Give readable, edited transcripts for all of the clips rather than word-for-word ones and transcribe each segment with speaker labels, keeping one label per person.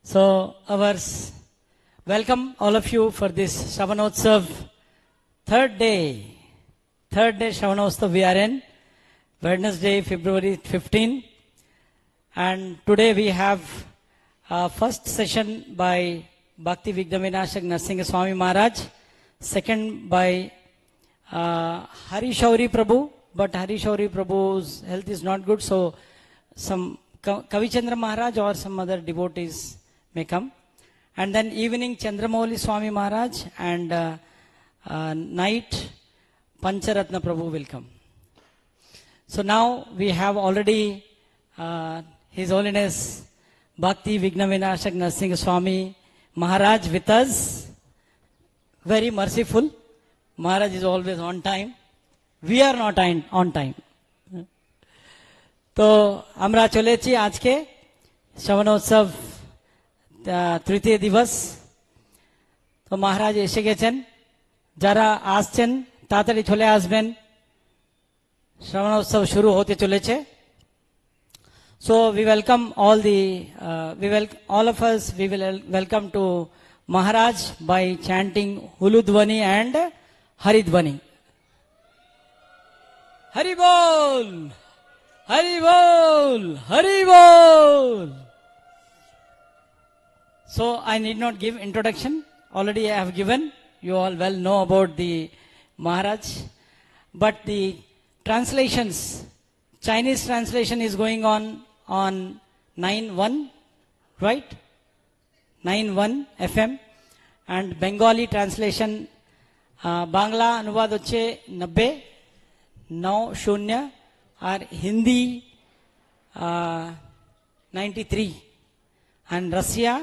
Speaker 1: So, welcome all of you for this Sravana Utsav, third day Sravana Utsav we are in, Wednesday, February 15. And today we have first session by Bhakti Vignavinashak Narasimha Swami Maharaj, second by Hari Shauri Prabhu, but Hari Shauri Prabhu's health is not good, so some Kavichandra Maharaj or some other devotees may come. And then evening Chandramouli Swami Maharaj and night Pancharatna Prabhu will come. So now we have already His Holiness Bhakti Vignavinashak Narasimha Swami Maharaj with us. Very merciful. Maharaj is always on time. We are not on time. তো আমরা চলেছি আজকে শ্রবণ উৎসব তৃতীয় দিবস। তো মহারাজ এসে গেছেন, যারা আসছেন তাড়াতাড়ি চলে আসবেন, শ্রবণ উৎসব শুরু হতে চলেছে। So we welcome all of us, we will welcome to Maharaj by chanting Huludvani and Haridvani. Hari Bol! Hari Bol! Hari Bol! So I need not give introduction. Already I have given. You all well know about the Maharaj. But the translations, Chinese translation is going on 9.1, right? 9.1 FM. And Bengali translation, Bangla अनुवाद होच्छे 90 और Hindi 93 and Russia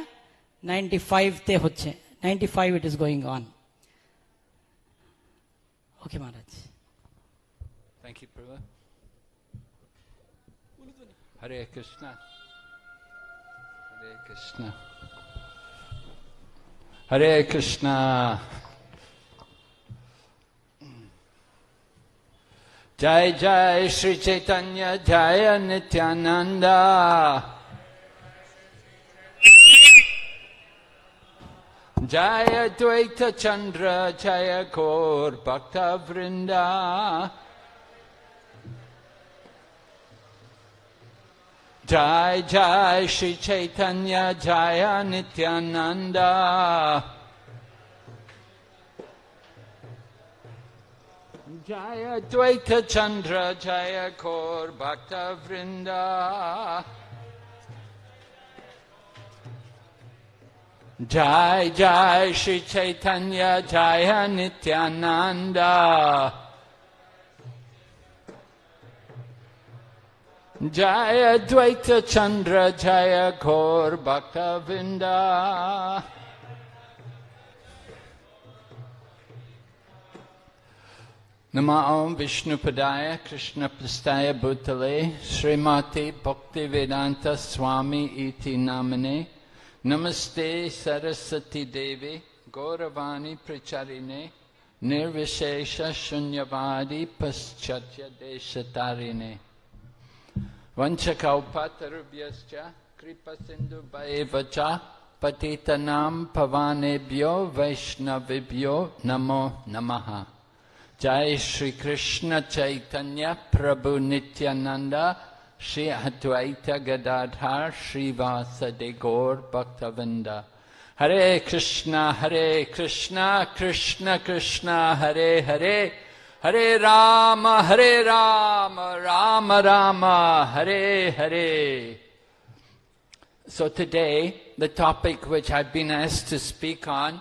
Speaker 1: 95 te hoche. 95 it is going on. Okay, Maharaj.
Speaker 2: Thank you, Prabhu. Hare Krishna. Hare Krishna. Hare Krishna. Jai Jai Shri Chaitanya Jaya Nityananda. Jaya Dvaita Chandra Jaya Kaur Bhakta Vrinda. Jai Jai Shri Chaitanya Jaya Nityananda. Jaya Dvaita Chandra Jaya Kaur Bhakta Vrinda. Jai Jai Shri Chaitanya Jaya Nityananda. Jaya Dvaita Chandra Jaya Kaur Bhakta Vrinda. Nama Om Vishnu Padaya Krishna Prastaya Bhutale Srimati Bhakti Vedanta Swami Iti Namane Namaste Saraswati Devi Gauravani Pracharine Nirvishesha Shunyavadi Paschatya Deshatarine Vanchakaupatarubhyascha Kripa Sindhu Bhaevacha Patitanam Pavanebhyo Vaishnavibhyo Namo Namaha. Jai Shri Krishna Chaitanya Prabhu Nityananda Shri Advaita Gadadhar Shri Vasade Gaur Bhaktavinda. Hare Krishna Krishna Krishna Hare Hare Hare Rama Rama Rama Hare Hare. So today the topic which I've been asked to speak on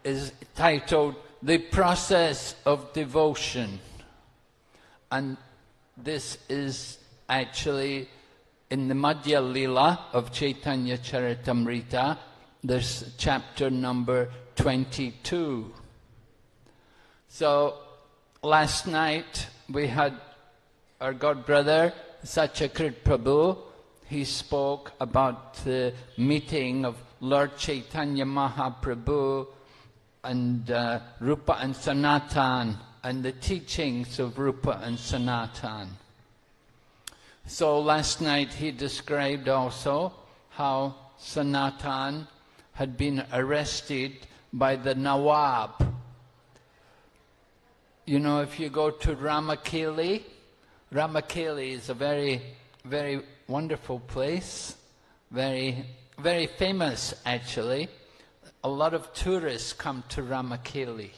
Speaker 2: is titled The Process of Devotion. And this is actually in the Madhya Lila of Chaitanya Charitamrita. There's chapter number 22. So last night we had our godbrother Satyakrit Prabhu. He spoke about the meeting of Lord Chaitanya Mahaprabhu and Rupa and Sanatan and the teachings of Rupa and Sanatan. So last night he described also how Sanatan had been arrested by the Nawab. You know, if you go to Ramakeli, Ramakeli is a very, very wonderful place, very, very famous actually. A lot of tourists come to Ramakeli.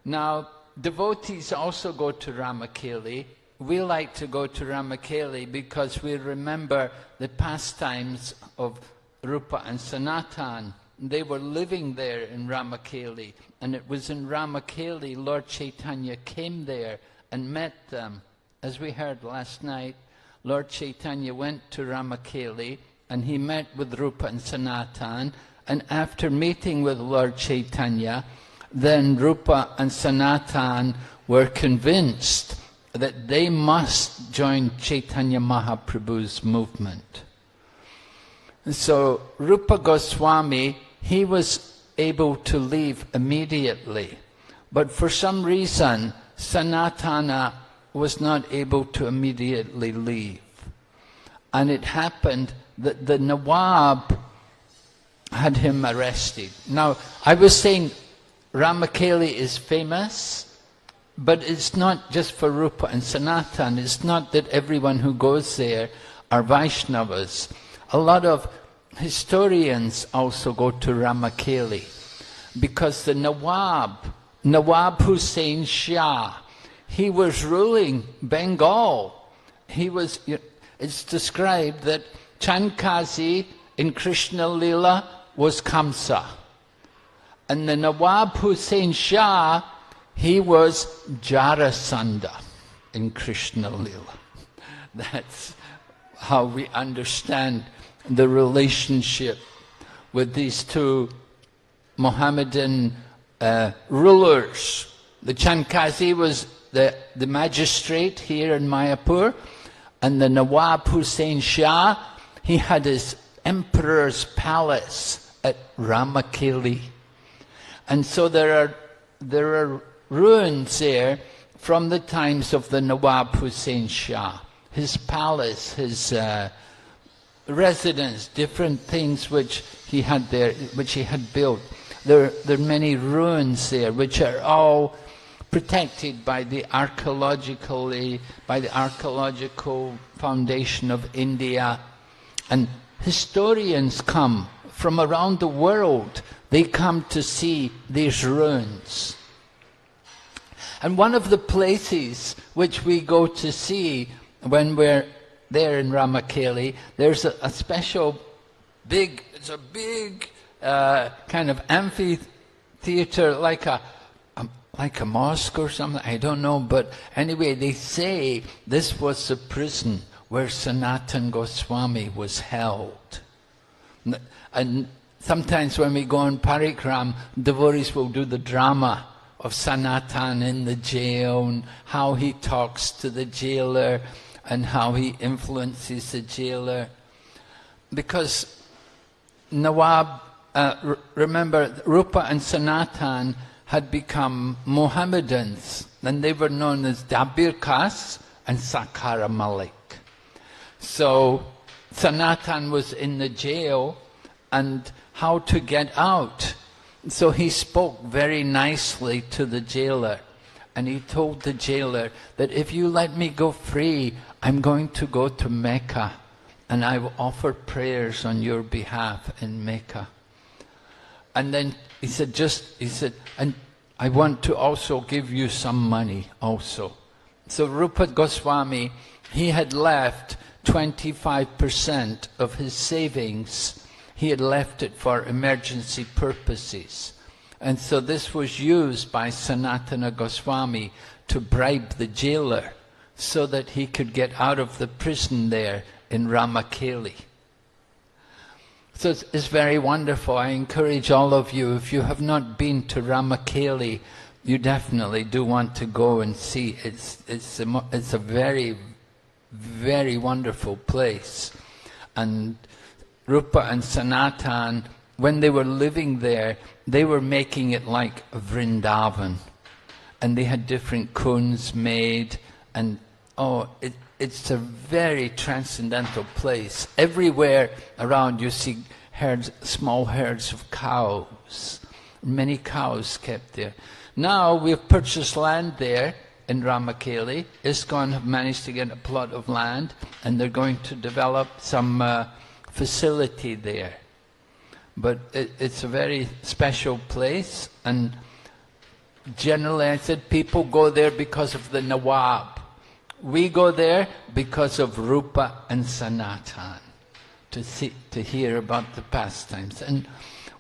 Speaker 2: Now, devotees also go to Ramakeli. We like to go to Ramakeli because we remember the pastimes of Rupa and Sanatan. They were living there in Ramakeli, and it was in Ramakeli Lord Chaitanya came there and met them. As we heard last night, Lord Chaitanya went to Ramakeli and he met with Rupa and Sanatan, and after meeting with Lord Chaitanya, then Rupa and Sanatan were convinced that they must join Chaitanya Mahaprabhu's movement. So Rupa Goswami, he was able to leave immediately, but for some reason Sanatana was not able to immediately leave. And it happened that the Nawab had him arrested. Now, I was saying Ramakeli is famous, but it's not just for Rupa and Sanatan. It's not that everyone who goes there are Vaishnavas. A lot of historians also go to Ramakeli because the Nawab Hussain Shah, he was ruling Bengal. It's described that Chankazi in Krishna Lila was Kamsa. And the Nawab Hussain Shah, he was Jarasandha in Krishna Lila. That's how we understand the relationship with these two Mohammedan rulers. The Chankazi was the magistrate here in Mayapur, and the Nawab Hussain Shah, he had his emperor's palace at Ramakeli. And so there are ruins there from the times of the Nawab Hussain Shah. His palace, his residence, different things which he had there, which he had built. There are many ruins there which are all protected by the archaeological foundation of India. And historians come from around the world. They come to see these ruins. And one of the places which we go to see when we're there in Ramakeli, there's a special big, it's a big kind of amphitheater, like a mosque or something, I don't know, but anyway, they say this was the prison where Sanatan Goswami was held. And sometimes when we go on parikram, devotees will do the drama of Sanatan in the jail, and how he talks to the jailer, and how he influences the jailer. Because Nawab, remember, Rupa and Sanatan had become Mohammedans, and they were known as Dabir Kas and Sakara Malik. So Sanatan was in the jail, and how to get out. So he spoke very nicely to the jailer, and he told the jailer that if you let me go free, I'm going to go to Mecca, and I will offer prayers on your behalf in Mecca. And then he said, and I want to also give you some money also. So Rupa Goswami, he had left 25% of his savings. He had left it for emergency purposes. And so this was used by Sanatana Goswami to bribe the jailer so that he could get out of the prison there in Ramakeli. So it's very wonderful. I encourage all of you, if you have not been to Ramakeli, you definitely do want to go and see. It's a very, very wonderful place. And Rupa and Sanatan, when they were living there, they were making it like Vrindavan. And they had different kunds made, and it's a very transcendental place. Everywhere around you see herds, small herds of cows. Many cows kept there. Now we've purchased land there in Ramakeli. ISKCON have managed to get a plot of land, and they're going to develop some facility there. But it's a very special place, and generally I said people go there because of the Nawab. We go there because of Rupa and Sanatan, to hear about the pastimes. And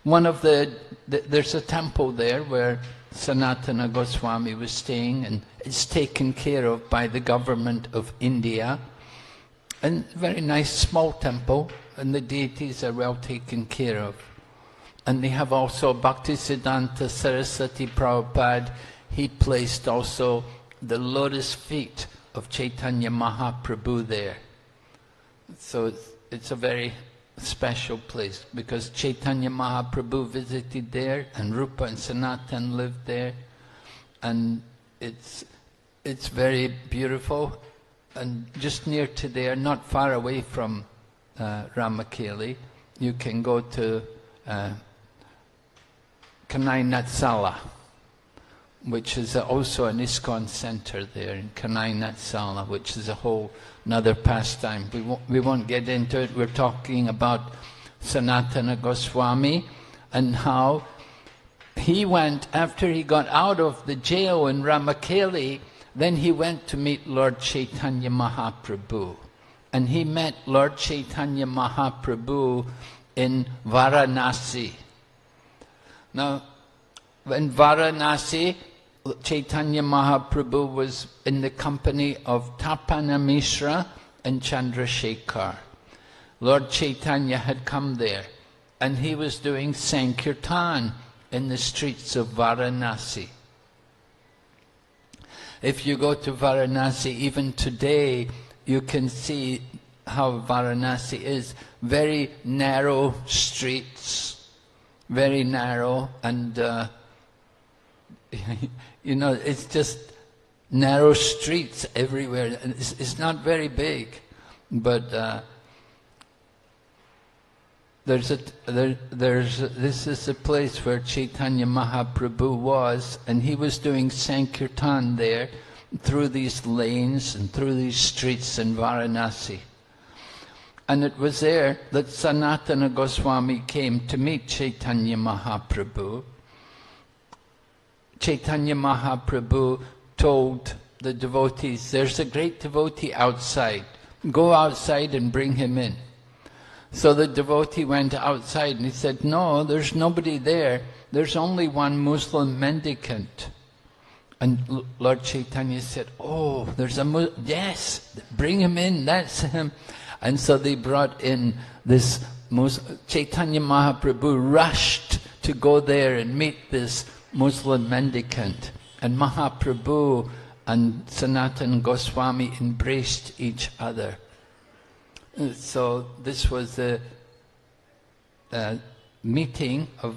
Speaker 2: one of there's a temple there where Sanatana Goswami was staying, and it's taken care of by the government of India. And very nice small temple, and the deities are well taken care of. And they have also Bhaktisiddhanta Saraswati Prabhupada. He placed also the lotus feet of Chaitanya Mahaprabhu there. So it's a very special place, because Chaitanya Mahaprabhu visited there, and Rupa and Sanatan lived there, and it's very beautiful. And just near to there, not far away from Ramakeli, you can go to Kanai Natsala, which is also an ISKCON center there in Kanai Natsala, which is a whole another pastime. We won't get into it. We're talking about Sanatana Goswami and how he went, after he got out of the jail in Ramakeli, then he went to meet Lord Chaitanya Mahaprabhu. And he met Lord Chaitanya Mahaprabhu in Varanasi. Now, in Varanasi, Chaitanya Mahaprabhu was in the company of Tapana Mishra and Chandrasekhar. Lord Chaitanya had come there, and he was doing Sankirtan in the streets of Varanasi. If you go to Varanasi, even today, you can see how Varanasi is. Very narrow streets, very narrow, and you know, it's just narrow streets everywhere. It's not very big, but this is a place where Chaitanya Mahaprabhu was, and he was doing Sankirtan there, through these lanes and through these streets in Varanasi. And it was there that Sanatana Goswami came to meet Chaitanya Mahaprabhu. Chaitanya Mahaprabhu told the devotees, there's a great devotee outside. Go outside and bring him in. So the devotee went outside and he said, no, there's nobody there. There's only one Muslim mendicant. And Lord Chaitanya said, oh, there's a yes, bring him in, that's him. And so they brought in this Chaitanya Mahaprabhu rushed to go there and meet this Muslim mendicant. And Mahaprabhu and Sanatana Goswami embraced each other. So this was the meeting of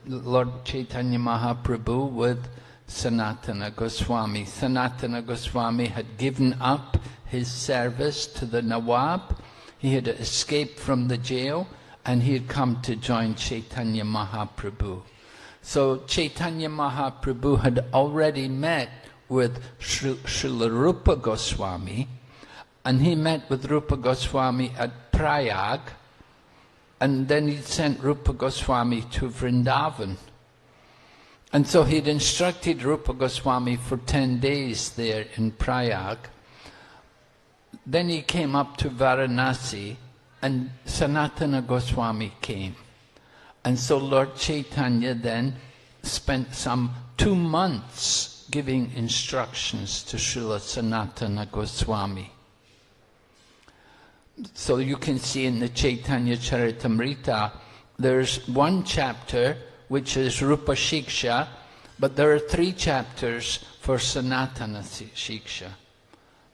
Speaker 2: Lord Chaitanya Mahaprabhu with Sanatana Goswami. Sanatana Goswami had given up his service to the Nawab. He had escaped from the jail, and he had come to join Chaitanya Mahaprabhu. So Chaitanya Mahaprabhu had already met with Srila Rupa Goswami, and he met with Rupa Goswami at Prayag, and then he sent Rupa Goswami to Vrindavan. And so he'd instructed Rupa Goswami for 10 days there in Prayag. Then he came up to Varanasi, and Sanatana Goswami came. And so Lord Chaitanya then spent some 2 months giving instructions to Srila Sanatana Goswami. So you can see in the Chaitanya Charitamrita, there's one chapter which is Rupa Shiksha, but there are 3 chapters for Sanatana Shiksha,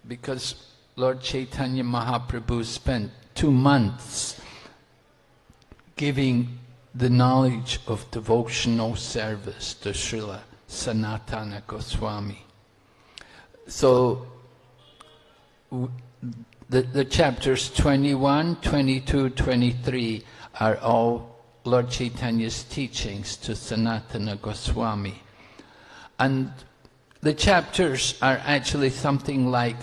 Speaker 2: because Lord Chaitanya Mahaprabhu spent 2 months giving the knowledge of devotional service to Srila Sanatana Goswami. So the chapters 21, 22, 23 are all Lord Chaitanya's teachings to Sanatana Goswami. And the chapters are actually something like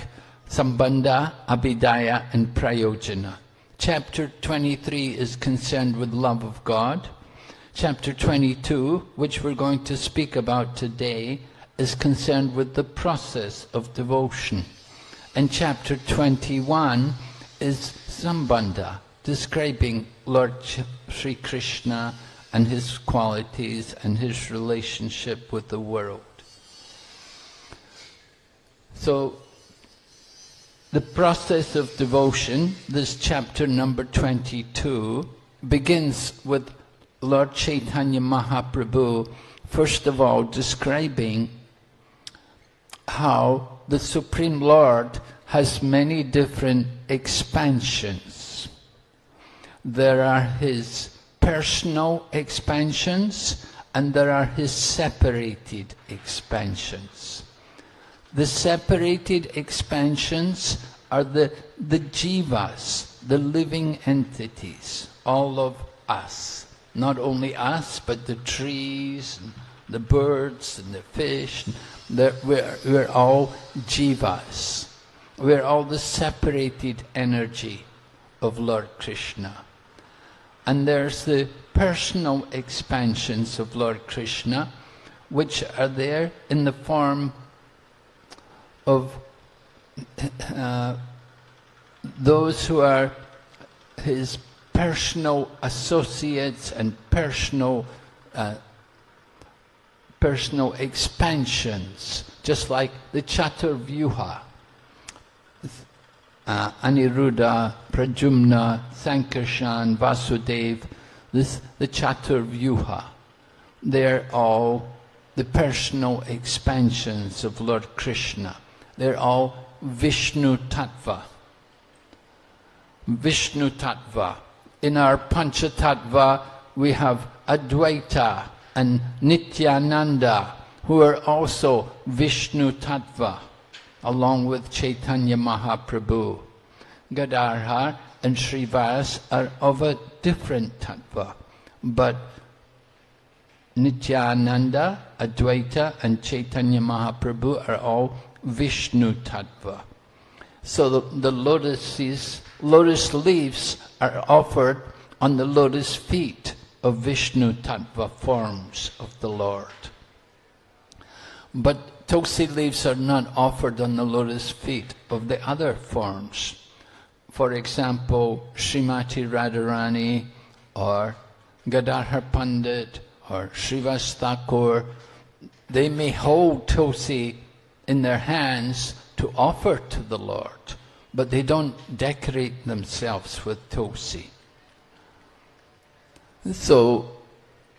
Speaker 2: Sambandha, Abhidaya and Prayojana. Chapter 23 is concerned with love of God. Chapter 22, which we're going to speak about today, is concerned with the process of devotion. And chapter 21 is Sambandha, describing Lord Sri Krishna and his qualities and his relationship with the world. So, the process of devotion, this chapter number 22, begins with Lord Chaitanya Mahaprabhu, first of all, describing how the Supreme Lord has many different expansions. There are his personal expansions and there are his separated expansions. The separated expansions are the jivas, the living entities, all of us. Not only us, but the trees, and the birds, and the fish. We're all jivas. We're all the separated energy of Lord Krishna. And there's the personal expansions of Lord Krishna, which are there in the form of those who are his personal associates and personal expansions, just like the Chaturvyuha, Aniruddha, Pradyumna, Sankarshan, Vasudev, the Chaturvyuha. They're all the personal expansions of Lord Krishna. They're all Vishnu Tattva. Vishnu Tattva. In our Pancha Tattva, we have Advaita and Nityananda, who are also Vishnu Tattva, along with Chaitanya Mahaprabhu. Gadadhar and Srivas are of a different Tattva, but Nityananda, Advaita and Chaitanya Mahaprabhu are all Vishnu Tattva. So the lotus leaves are offered on the lotus feet of Vishnu Tattva forms of the Lord. But tulsi leaves are not offered on the lotus feet of the other forms. For example, Srimati Radharani or Gadadhar Pandit or Srivas Thakur, they may hold tulsi in their hands to offer to the Lord, but they don't decorate themselves with tulsi. So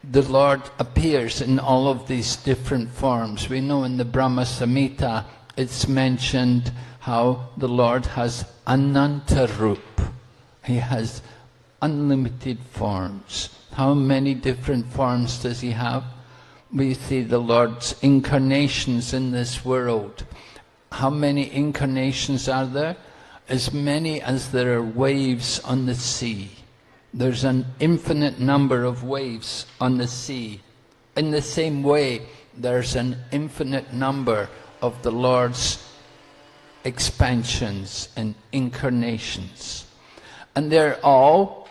Speaker 2: the Lord appears in all of these different forms. We know in the Brahma Samhita it's mentioned how the Lord has Ananta Rup. He has unlimited forms. How many different forms does he have? We see the Lord's incarnations in this world. How many incarnations are there? As many as there are waves on the sea. There's an infinite number of waves on the sea. In the same way, there's an infinite number of the Lord's expansions and incarnations. And they're all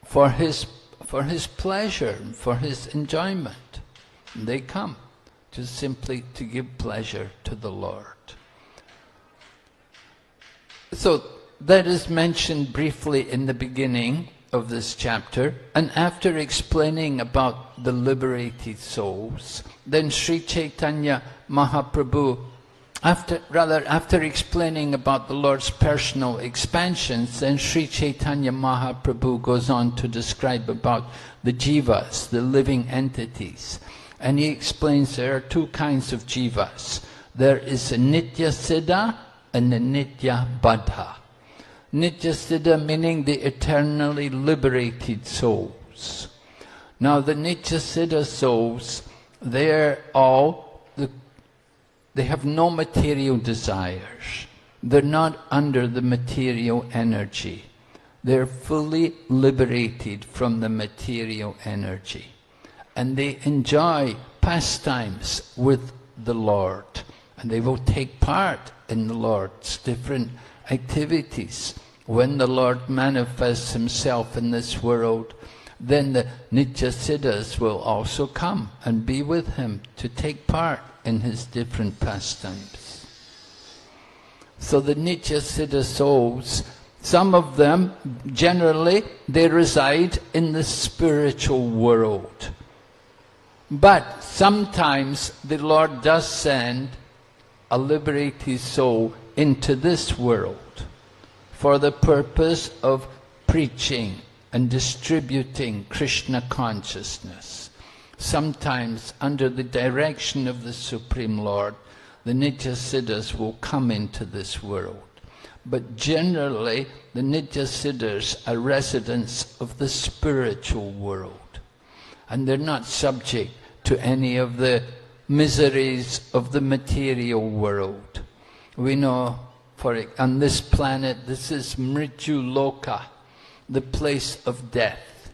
Speaker 2: for his pleasure, for his enjoyment. They come just simply to give pleasure to the Lord. So that is mentioned briefly in the beginning of this chapter, and after explaining about the liberated souls, then Sri Chaitanya Mahaprabhu, after explaining about the Lord's personal expansions, then Sri Chaitanya Mahaprabhu goes on to describe about the jivas, the living entities. And he explains there are two kinds of jivas. There is a Nitya Siddha and a Nitya Baddha. Nitya Siddha meaning the eternally liberated souls. Now the Nitya Siddha souls, they have no material desires. They're not under the material energy. They're fully liberated from the material energy. And they enjoy pastimes with the Lord. And they will take part in the Lord's different activities. When the Lord manifests himself in this world, then the Nityasiddhas will also come and be with him to take part in his different pastimes. So the Nityasiddha souls, some of them, generally, they reside in the spiritual world. But sometimes the Lord does send a liberated soul into this world for the purpose of preaching and distributing Krishna consciousness. Sometimes under the direction of the Supreme Lord, the Nityasiddhas will come into this world. But generally, the Nityasiddhas are residents of the spiritual world. And they're not subject to any of the miseries of the material world. We know, on this planet, this is Mrityu Loka, the place of death.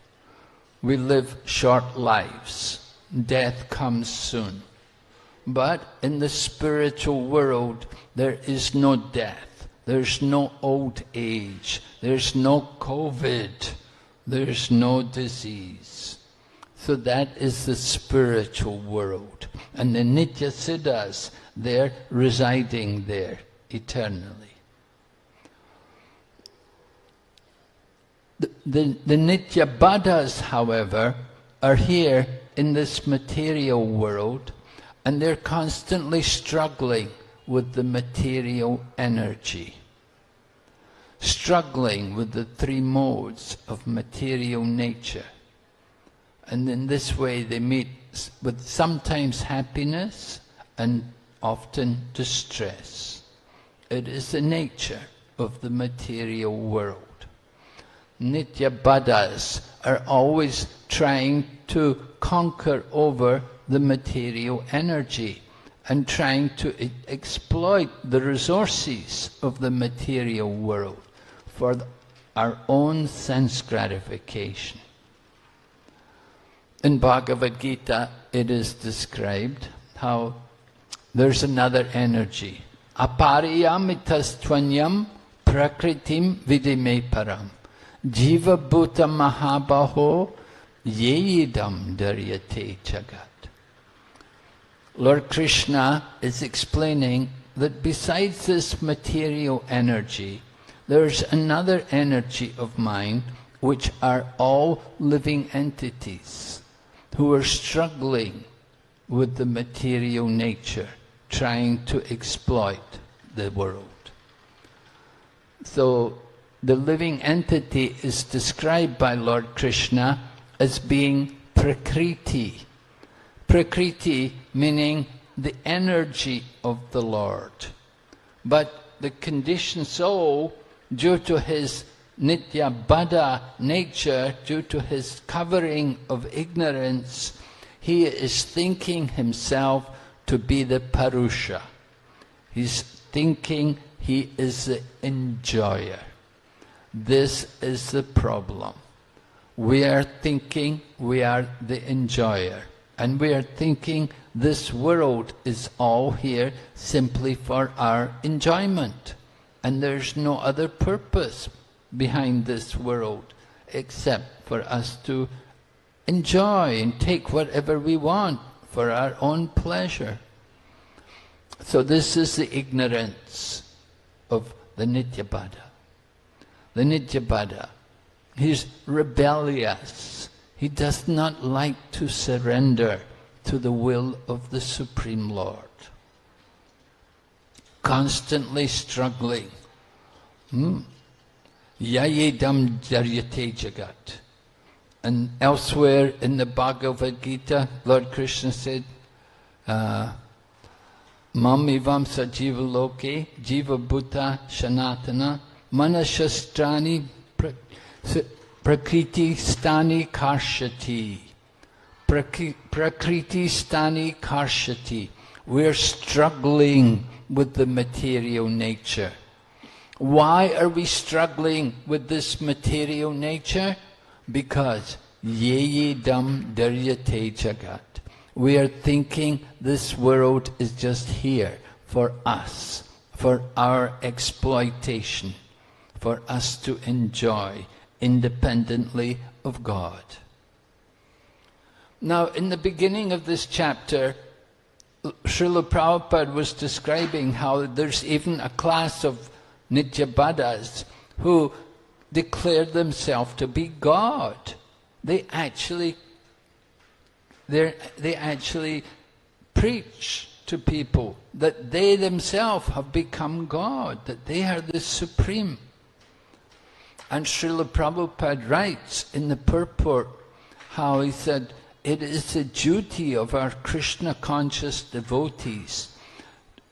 Speaker 2: We live short lives. Death comes soon. But in the spiritual world, there is no death. There's no old age. There's no COVID. There's no disease. So that is the spiritual world. And the Nityasiddhas, they're residing there eternally. The Nityabaddhas, however, are here in this material world, and they're constantly struggling with the material energy, struggling with the three modes of material nature. And in this way they meet with sometimes happiness and often distress. It is the nature of the material world. Nityabaddhas are always trying to conquer over the material energy and trying to exploit the resources of the material world for our own sense gratification. In Bhagavad Gita, it is described how there's another energy. Apariyamitastvanyam prakritim vidime param. Jiva bhuta mahabaho yeyidam daryate jagat. Lord Krishna is explaining that besides this material energy, there's another energy of mind which are all living entities who are struggling with the material nature, trying to exploit the world. So the living entity is described by Lord Krishna as being Prakriti. Prakriti meaning the energy of the Lord. But the conditioned soul, due to his Nityabaddha nature, due to his covering of ignorance, he is thinking himself to be the Purusha. He's thinking he is the enjoyer. This is the problem. We are thinking we are the enjoyer. And we are thinking this world is all here simply for our enjoyment. And there's no other purpose behind this world except for us to enjoy and take whatever we want for our own pleasure. So this is the ignorance of the Nityabaddha. The Nityabaddha, he's rebellious. He does not like to surrender to the will of the Supreme Lord. Constantly struggling. Yayedam jaryate jagat. And elsewhere in the Bhagavad Gita, Lord Krishna said, Mam ivam sajiva loke jiva bhuta shanatana manashastrani prakriti stani karshati. Prakriti stani karshati. We're struggling with the material nature. Why are we struggling with this material nature? Because yeyidam daryate jagat. We are thinking this world is just here for us, for our exploitation, for us to enjoy independently of God. Now, in the beginning of this chapter, Srila Prabhupada was describing how there's even a class of Nityabadas who declare themselves to be God. They actually preach to people that they themselves have become God, that they are the supreme. And Srila Prabhupada writes in the purport how he said, it is the duty of our Krishna conscious devotees.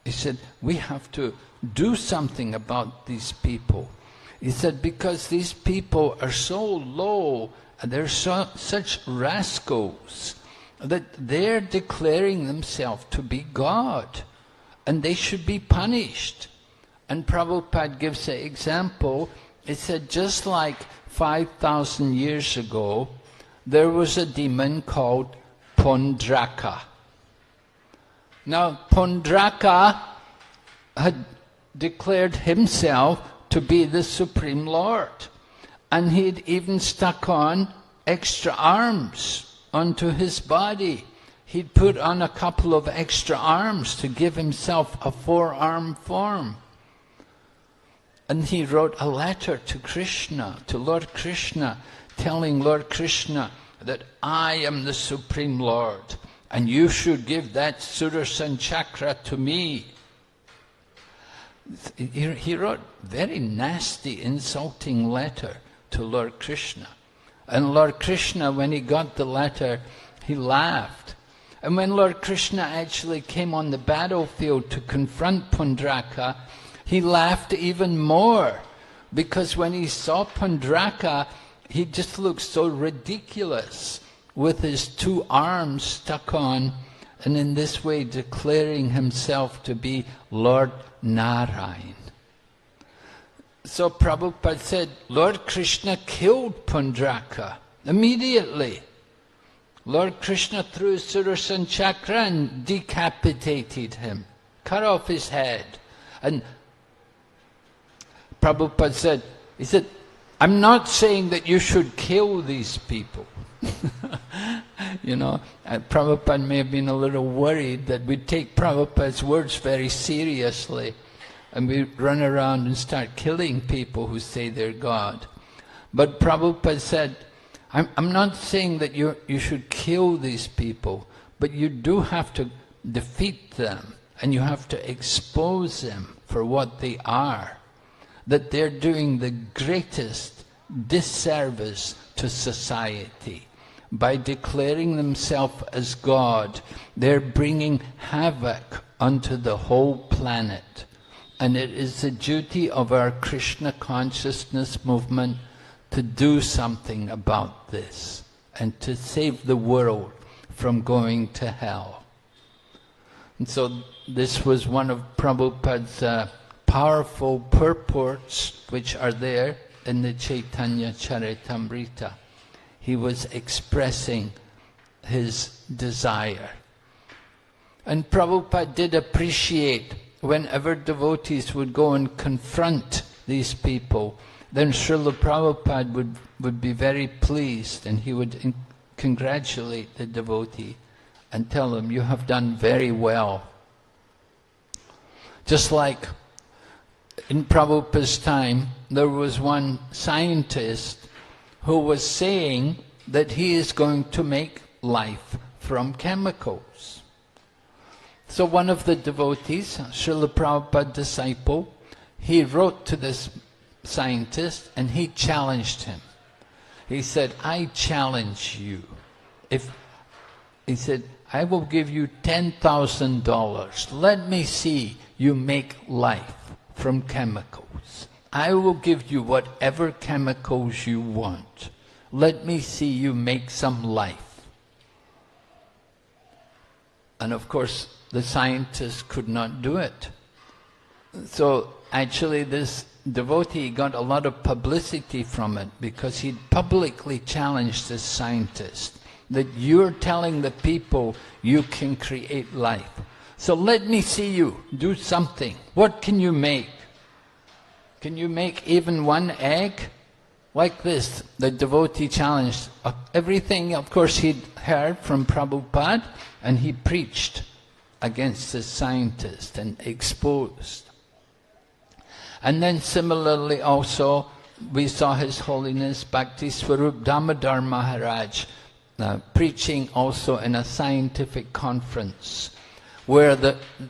Speaker 2: He said, we have to do something about these people. He said, because these people are so low, and they're such rascals, that they're declaring themselves to be God, and they should be punished. And Prabhupada gives an example. He said, just like 5,000 years ago, there was a demon called Pondraka. Now, Pondraka had declared himself to be the Supreme Lord, and he'd even stuck on extra arms onto his body. He'd put on a couple of extra arms to give himself a four-arm form. And he wrote a letter to Krishna, to Lord Krishna, telling Lord Krishna that I am the Supreme Lord, and you should give that Sudarshan Chakra to me. He wrote very nasty, insulting letter to Lord Krishna. And Lord Krishna, when he got the letter, he laughed. And when Lord Krishna actually came on the battlefield to confront Pondraka, he laughed even more, because when he saw Pondraka, he just looked so ridiculous with his two arms stuck on, and in this way declaring himself to be Lord Narayan. So Prabhupada said, Lord Krishna killed Pondraka immediately. Lord Krishna threw his Sudarshan Chakra and decapitated him, cut off his head. And Prabhupada said, he said, I'm not saying that you should kill these people. You know, Prabhupada may have been a little worried that we take Prabhupada's words very seriously and we run around and start killing people who say they're God. But Prabhupada said, I'm not saying that you should kill these people, but you do have to defeat them, and you have to expose them for what they are. That they're doing the greatest disservice to society. By declaring themselves as God, they're bringing havoc onto the whole planet. And it is the duty of our Krishna consciousness movement to do something about this and to save the world from going to hell. And so this was one of Prabhupada's powerful purports, which are there in the Chaitanya Charitamrita. He was expressing his desire. And Prabhupada did appreciate whenever devotees would go and confront these people, then Srila Prabhupada would be very pleased, and he would congratulate the devotee and tell him, you have done very well. Just like in Prabhupada's time, there was one scientist who was saying that he is going to make life from chemicals. So one of the devotees, Srila Prabhupada disciple, he wrote to this scientist and he challenged him. He said, I challenge you. He said, I will give you $10,000. Let me see you make life from chemicals. I will give you whatever chemicals you want. Let me see you make some life. And of course, the scientist could not do it. So actually this devotee got a lot of publicity from it because he'd publicly challenged this scientist that you're telling the people you can create life. So let me see you do something. What can you make? Can you make even one egg? Like this, the devotee challenged everything, of course, he'd heard from Prabhupada, and he preached against the scientist and exposed. And then similarly also, we saw His Holiness Bhakti Swarup Damodar Maharaj preaching also in a scientific conference, where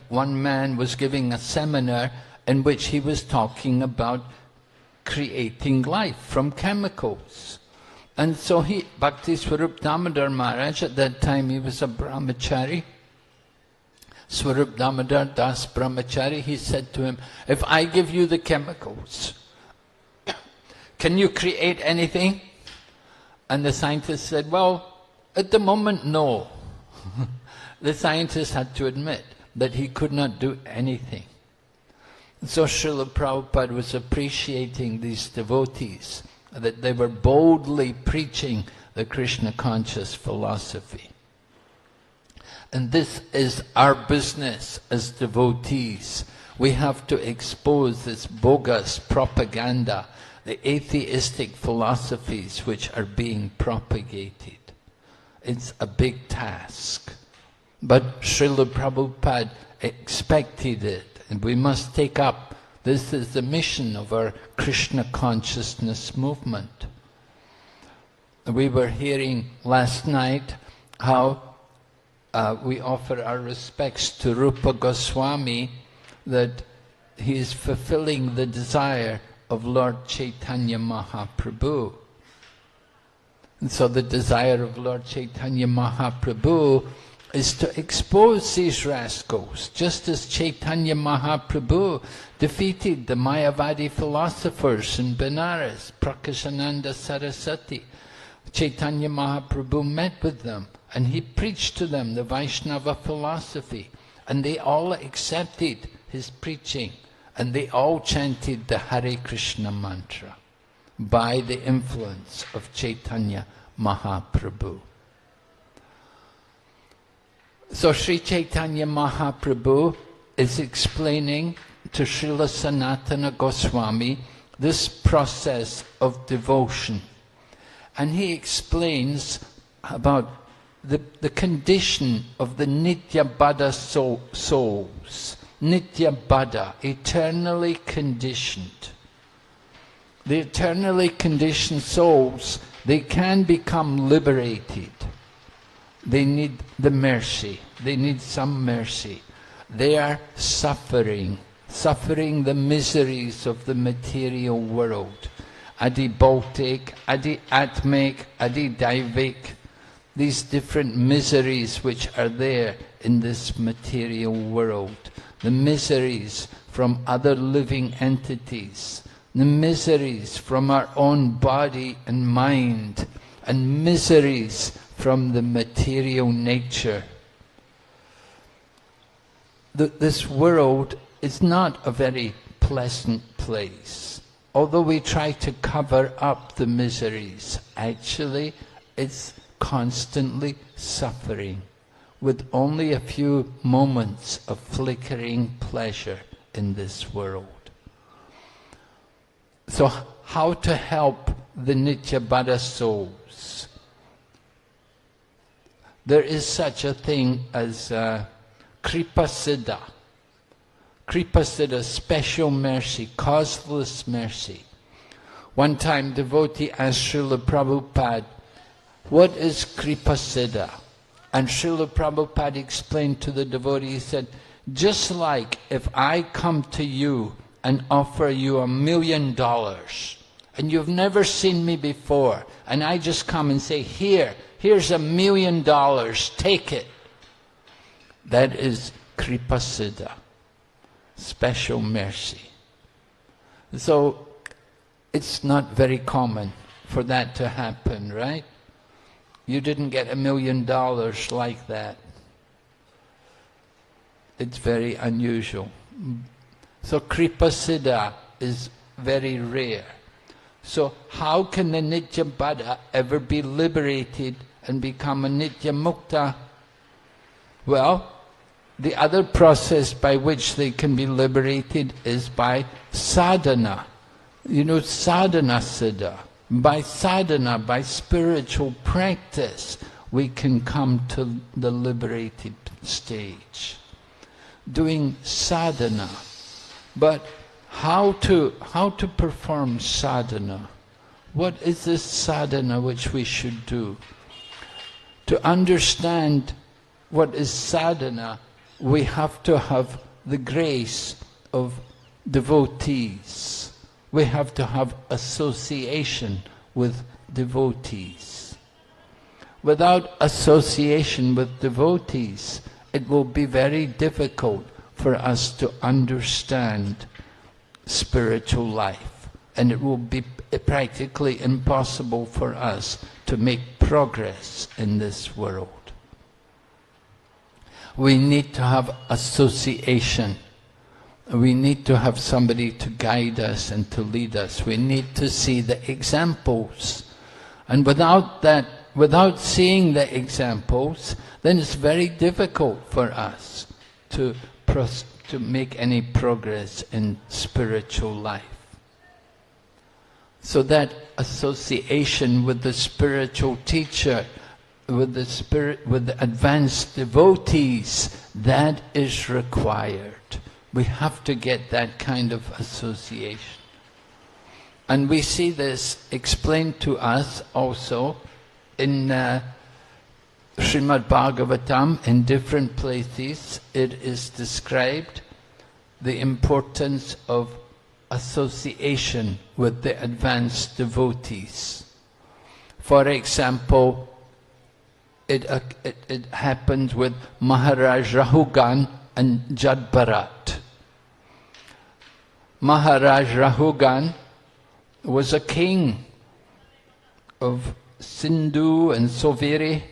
Speaker 2: one man was giving a seminar in which he was talking about creating life from chemicals. And so Bhakti Swarup Damodar Maharaj, at that time he was a brahmachari, Swarup Damodar Das Brahmachari, he said to him, if I give you the chemicals, can you create anything? And the scientist said, well, at the moment, no. The scientist had to admit that he could not do anything. So Srila Prabhupada was appreciating these devotees, that they were boldly preaching the Krishna conscious philosophy. And this is our business as devotees. We have to expose this bogus propaganda, the atheistic philosophies which are being propagated. It's a big task. But Srila Prabhupada expected it. And we must take up, this is the mission of our Krishna consciousness movement. We were hearing last night how we offer our respects to Rupa Goswami, that he is fulfilling the desire of Lord Chaitanya Mahaprabhu. And so the desire of Lord Chaitanya Mahaprabhu is to expose these rascals, just as Chaitanya Mahaprabhu defeated the Mayavadi philosophers in Benares, Prakashananda Saraswati. Chaitanya Mahaprabhu met with them and he preached to them the Vaishnava philosophy, and they all accepted his preaching, and they all chanted the Hare Krishna mantra by the influence of Chaitanya Mahaprabhu. So Sri Chaitanya Mahaprabhu is explaining to Srila Sanatana Goswami this process of devotion. And he explains about the condition of the Nitya Baddha souls. Nitya Baddha, eternally conditioned. The eternally conditioned souls, they can become liberated. They need the mercy. They need some mercy. They are suffering the miseries of the material world. Adi Bhautik, Adi Atmik, Adi Daivik. These different miseries which are there in this material world. The miseries from other living entities. The miseries from our own body and mind. And miseries from the material nature. This world is not a very pleasant place. Although we try to cover up the miseries, actually it's constantly suffering, with only a few moments of flickering pleasure in this world. So how to help the Nitya Baddha souls? There is such a thing as Kripa Siddha. Kripa Siddha, special mercy, causeless mercy. One time devotee asked Srila Prabhupada, what is Kripa Siddha? And Srila Prabhupada explained to the devotee, he said, just like if I come to you and offer you $1 million, and you've never seen me before, and I just come and say, here's $1 million, take it. That is Kripa Siddha, special mercy. So it's not very common for that to happen, right? You didn't get $1 million like that. It's very unusual. So Kripa Siddha is very rare. So how can the Nitya Baddha ever be liberated and become a Nitya Mukta? Well, the other process by which they can be liberated is by sadhana. You know, sadhana siddha. By sadhana, by spiritual practice, we can come to the liberated stage. Doing sadhana. But how to perform sadhana? What is this sadhana which we should do? To understand what is sadhana, we have to have the grace of devotees. We have to have association with devotees. Without association with devotees, it will be very difficult for us to understand spiritual life, and it will be practically impossible for us to make progress in this world. We need to have association. We need to have somebody to guide us and to lead us. We need to see the examples. And without that, without seeing the examples, then it's very difficult for us to make any progress in spiritual life. So that association with the spiritual teacher, with the advanced devotees, that is required. We have to get that kind of association. And we see this explained to us also in Srimad Bhagavatam. In different places it is described the importance of association with the advanced devotees. For example, it happened with Maharaj Rahugan and Jadbharat. Maharaj Rahugan was a king of Sindhu and Soviri,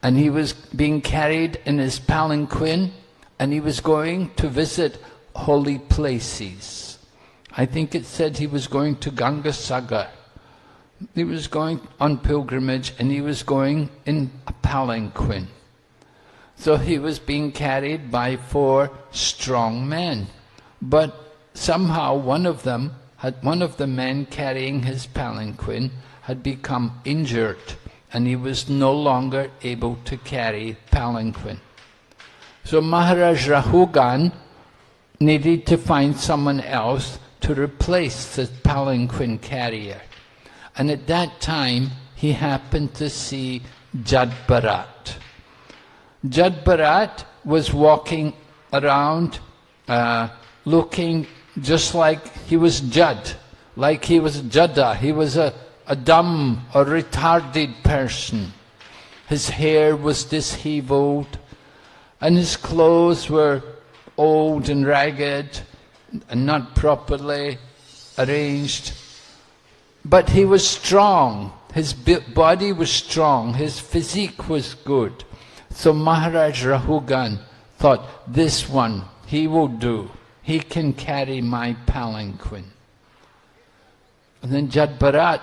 Speaker 2: and he was being carried in his palanquin, and he was going to visit holy places. I think it said he was going to Ganga Sagar. He was going on pilgrimage, and he was going in a palanquin. So he was being carried by 4 strong men. But somehow one of the men carrying his palanquin had become injured, and he was no longer able to carry palanquin. So Maharaj Rahugan needed to find someone else to replace the palanquin carrier. And at that time, he happened to see Jadbharat. Jadbharat was walking around looking just like he was Jad, like he was Jada. He was a dumb or retarded person. His hair was disheveled, and his clothes were old and ragged and not properly arranged. But he was strong. His body was strong. His physique was good. So Maharaj Rahugan thought, this one, he will do. He can carry my palanquin. And then Jadbharat,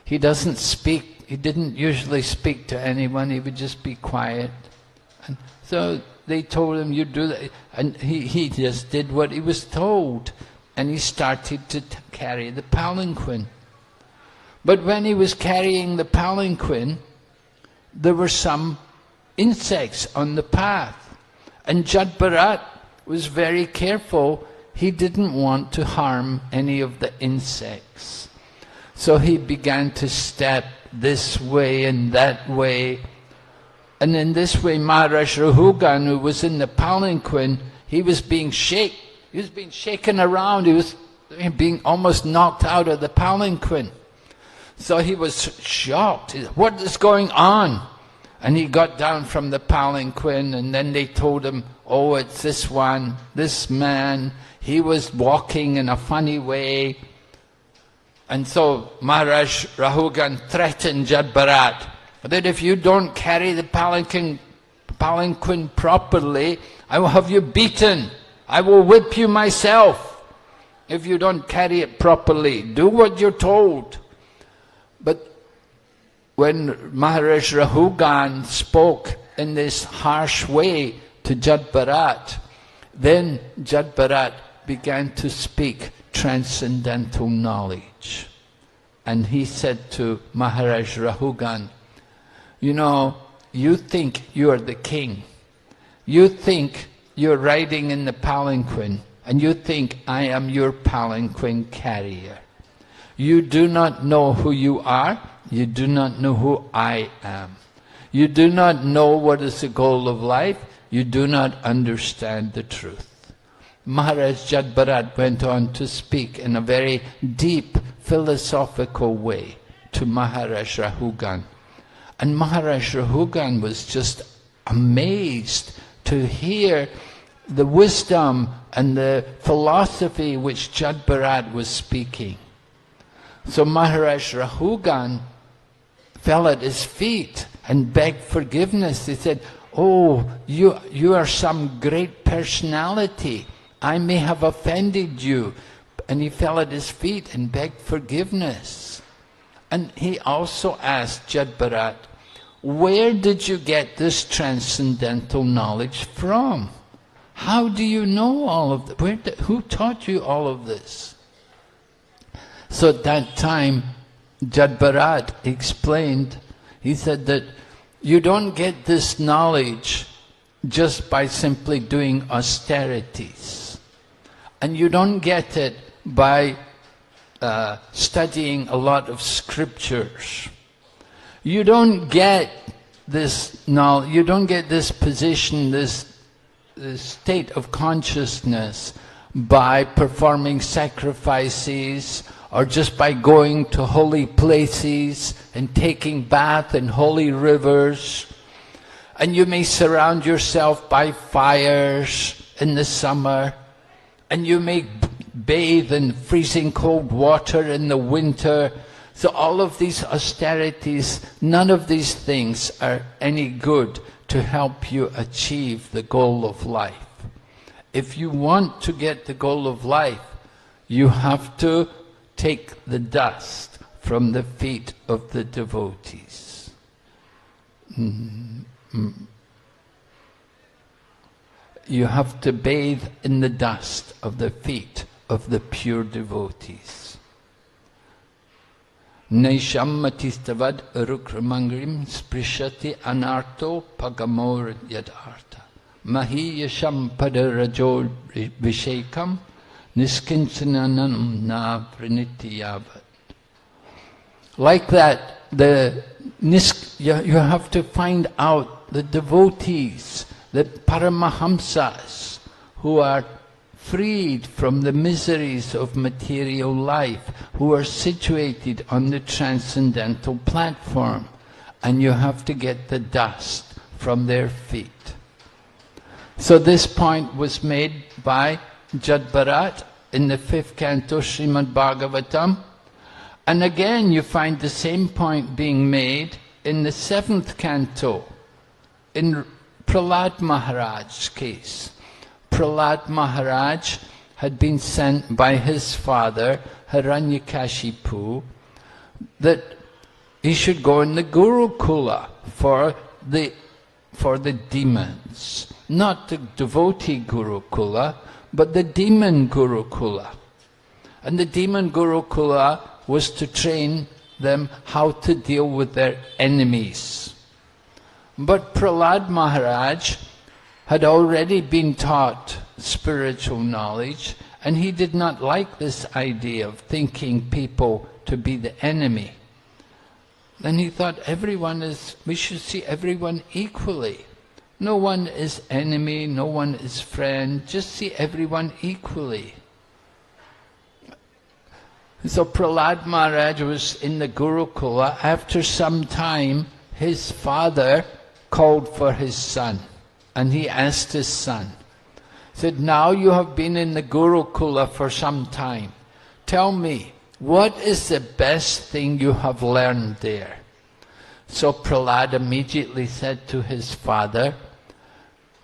Speaker 2: he doesn't speak. He didn't usually speak to anyone. He would just be quiet. And so they told him, you do that. And he just did what he was told. And he started to carry the palanquin. But when he was carrying the palanquin, there were some insects on the path. And Jadbharat was very careful. He didn't want to harm any of the insects. So he began to step this way and that way. And in this way, Maharaj Rahugan, who was in the palanquin, he was being shaken. He was being shaken around. He was being almost knocked out of the palanquin. So he was shocked. What is going on? And he got down from the palanquin, and then they told him, oh, it's this one, this man. He was walking in a funny way. And so Maharaj Rahugan threatened Jadbharat that if you don't carry the palanquin properly, I will have you beaten. I will whip you myself. if you don't carry it properly. Do what you're told. But when Maharaj Rahugan spoke in this harsh way to Jad Bharat, then Jad Bharat began to speak transcendental knowledge. And he said to Maharaj Rahugan, you know, you think you are the king. You think you're riding in the palanquin, and you think I am your palanquin carrier. You do not know who you are. You do not know who I am. You do not know what is the goal of life. You do not understand the truth. Maharaj Jad Bharat went on to speak in a very deep philosophical way to Maharaj Rahugan. And Maharaj Rahugan was just amazed to hear the wisdom and the philosophy which Jad Bharat was speaking. So Maharaj Rahugan fell at his feet and begged forgiveness. He said, oh, you are some great personality. I may have offended you. And he fell at his feet and begged forgiveness. And he also asked Jad Bharat, where did you get this transcendental knowledge from? How do you know all of this? Who taught you all of this? So at that time, Jad Bharat explained, he said that you don't get this knowledge just by simply doing austerities. And you don't get it by studying a lot of scriptures. You don't get this knowledge, you don't get this position, this state of consciousness by performing sacrifices or just by going to holy places and taking bath in holy rivers. And you may surround yourself by fires in the summer, and you may bathe in freezing cold water in the winter. So all of these austerities, none of these things are any good to help you achieve the goal of life. If you want to get the goal of life, you have to take the dust from the feet of the devotees. You have to bathe in the dust of the feet of the pure devotees. Naisham matistavad rukramangrim sprishati anarto pagamor yadartha. Mahi yasham padarajo vishekam niskinsananam na pranityavat. Like that, you have to find out the devotees, the Paramahamsas, who are freed from the miseries of material life, who are situated on the transcendental platform, and you have to get the dust from their feet. So this point was made by Jad Bharat in the 5th canto Srimad Bhagavatam, and again you find the same point being made in the 7th canto, in Prahlad Maharaj's case. Prahlad Maharaj had been sent by his father, Hiranyakashipu, that he should go in the Gurukula for the demons. Not the devotee Gurukula, but the demon Gurukula. And the demon Gurukula was to train them how to deal with their enemies. But Prahlad Maharaj had already been taught spiritual knowledge, and he did not like this idea of thinking people to be the enemy. Then he thought we should see everyone equally. No one is enemy, no one is friend, just see everyone equally. So Prahlad Maharaj was in the Gurukula. After some time, his father called for his son, and he asked his son, said, now you have been in the Gurukula for some time. Tell me, what is the best thing you have learned there? So Prahlad immediately said to his father,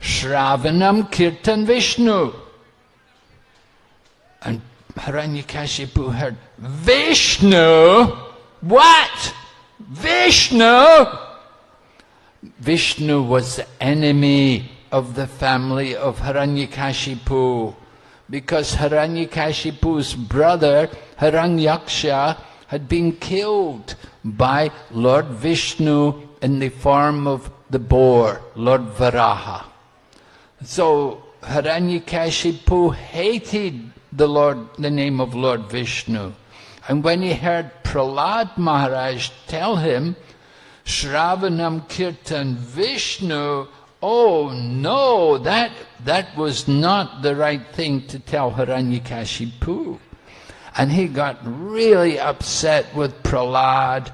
Speaker 2: Shravanam Kirtan Vishnu. And Hiranyakashipu heard, Vishnu? What? Vishnu? Vishnu was the enemy of the family of Hiranyakashipu, because Hiranyakashipu's brother, Hiranyaksha, had been killed by Lord Vishnu in the form of the boar, Lord Varaha. So Hiranyakashipu hated the name of Lord Vishnu. And when he heard Prahlad Maharaj tell him, Shravanam Kirtan Vishnu, oh no, that was not the right thing to tell Hiranyakashipu. And he got really upset with Prahlad,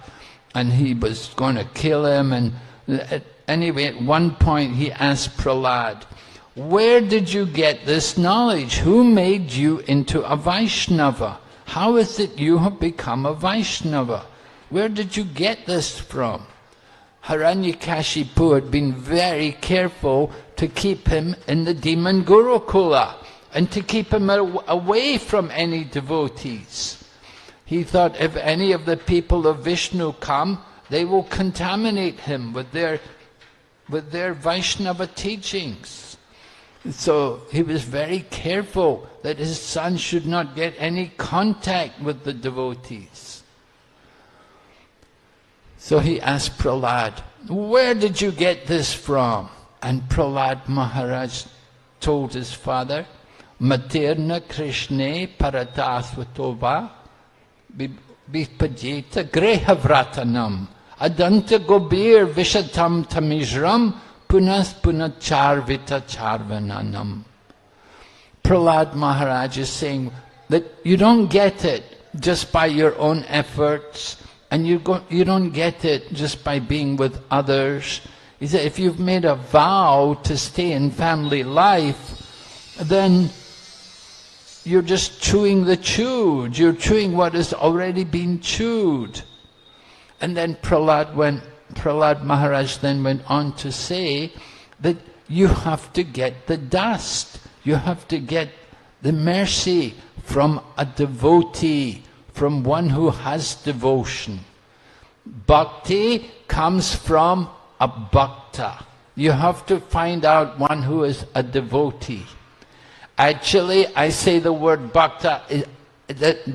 Speaker 2: and he was going to kill him. And anyway, at one point he asked Prahlad, where did you get this knowledge? Who made you into a Vaishnava? How is it you have become a Vaishnava? Where did you get this from? Hiranyakashipu had been very careful to keep him in the demon Gurukula and to keep him away from any devotees. He thought if any of the people of Vishnu come, they will contaminate him with their Vaishnava teachings. So he was very careful that his son should not get any contact with the devotees. So he asked Prahlad, where did you get this from? And Prahlad Maharaj told his father, Materna Krishne Paratasvatova Vipajeta Grehavratanam Adanta Gobir Vishatam Tamijram Punas Punacharvita Charvananam. Prahlad Maharaj is saying that you don't get it just by your own efforts, and you don't get it just by being with others. He said if you've made a vow to stay in family life, then you're just chewing the chewed. You're chewing what has already been chewed. And then Prahlad Maharaj then went on to say that you have to get the dust. You have to get the mercy from a devotee, from one who has devotion. Bhakti comes from a bhakta. You have to find out one who is a devotee. Actually, I say the word bhakta,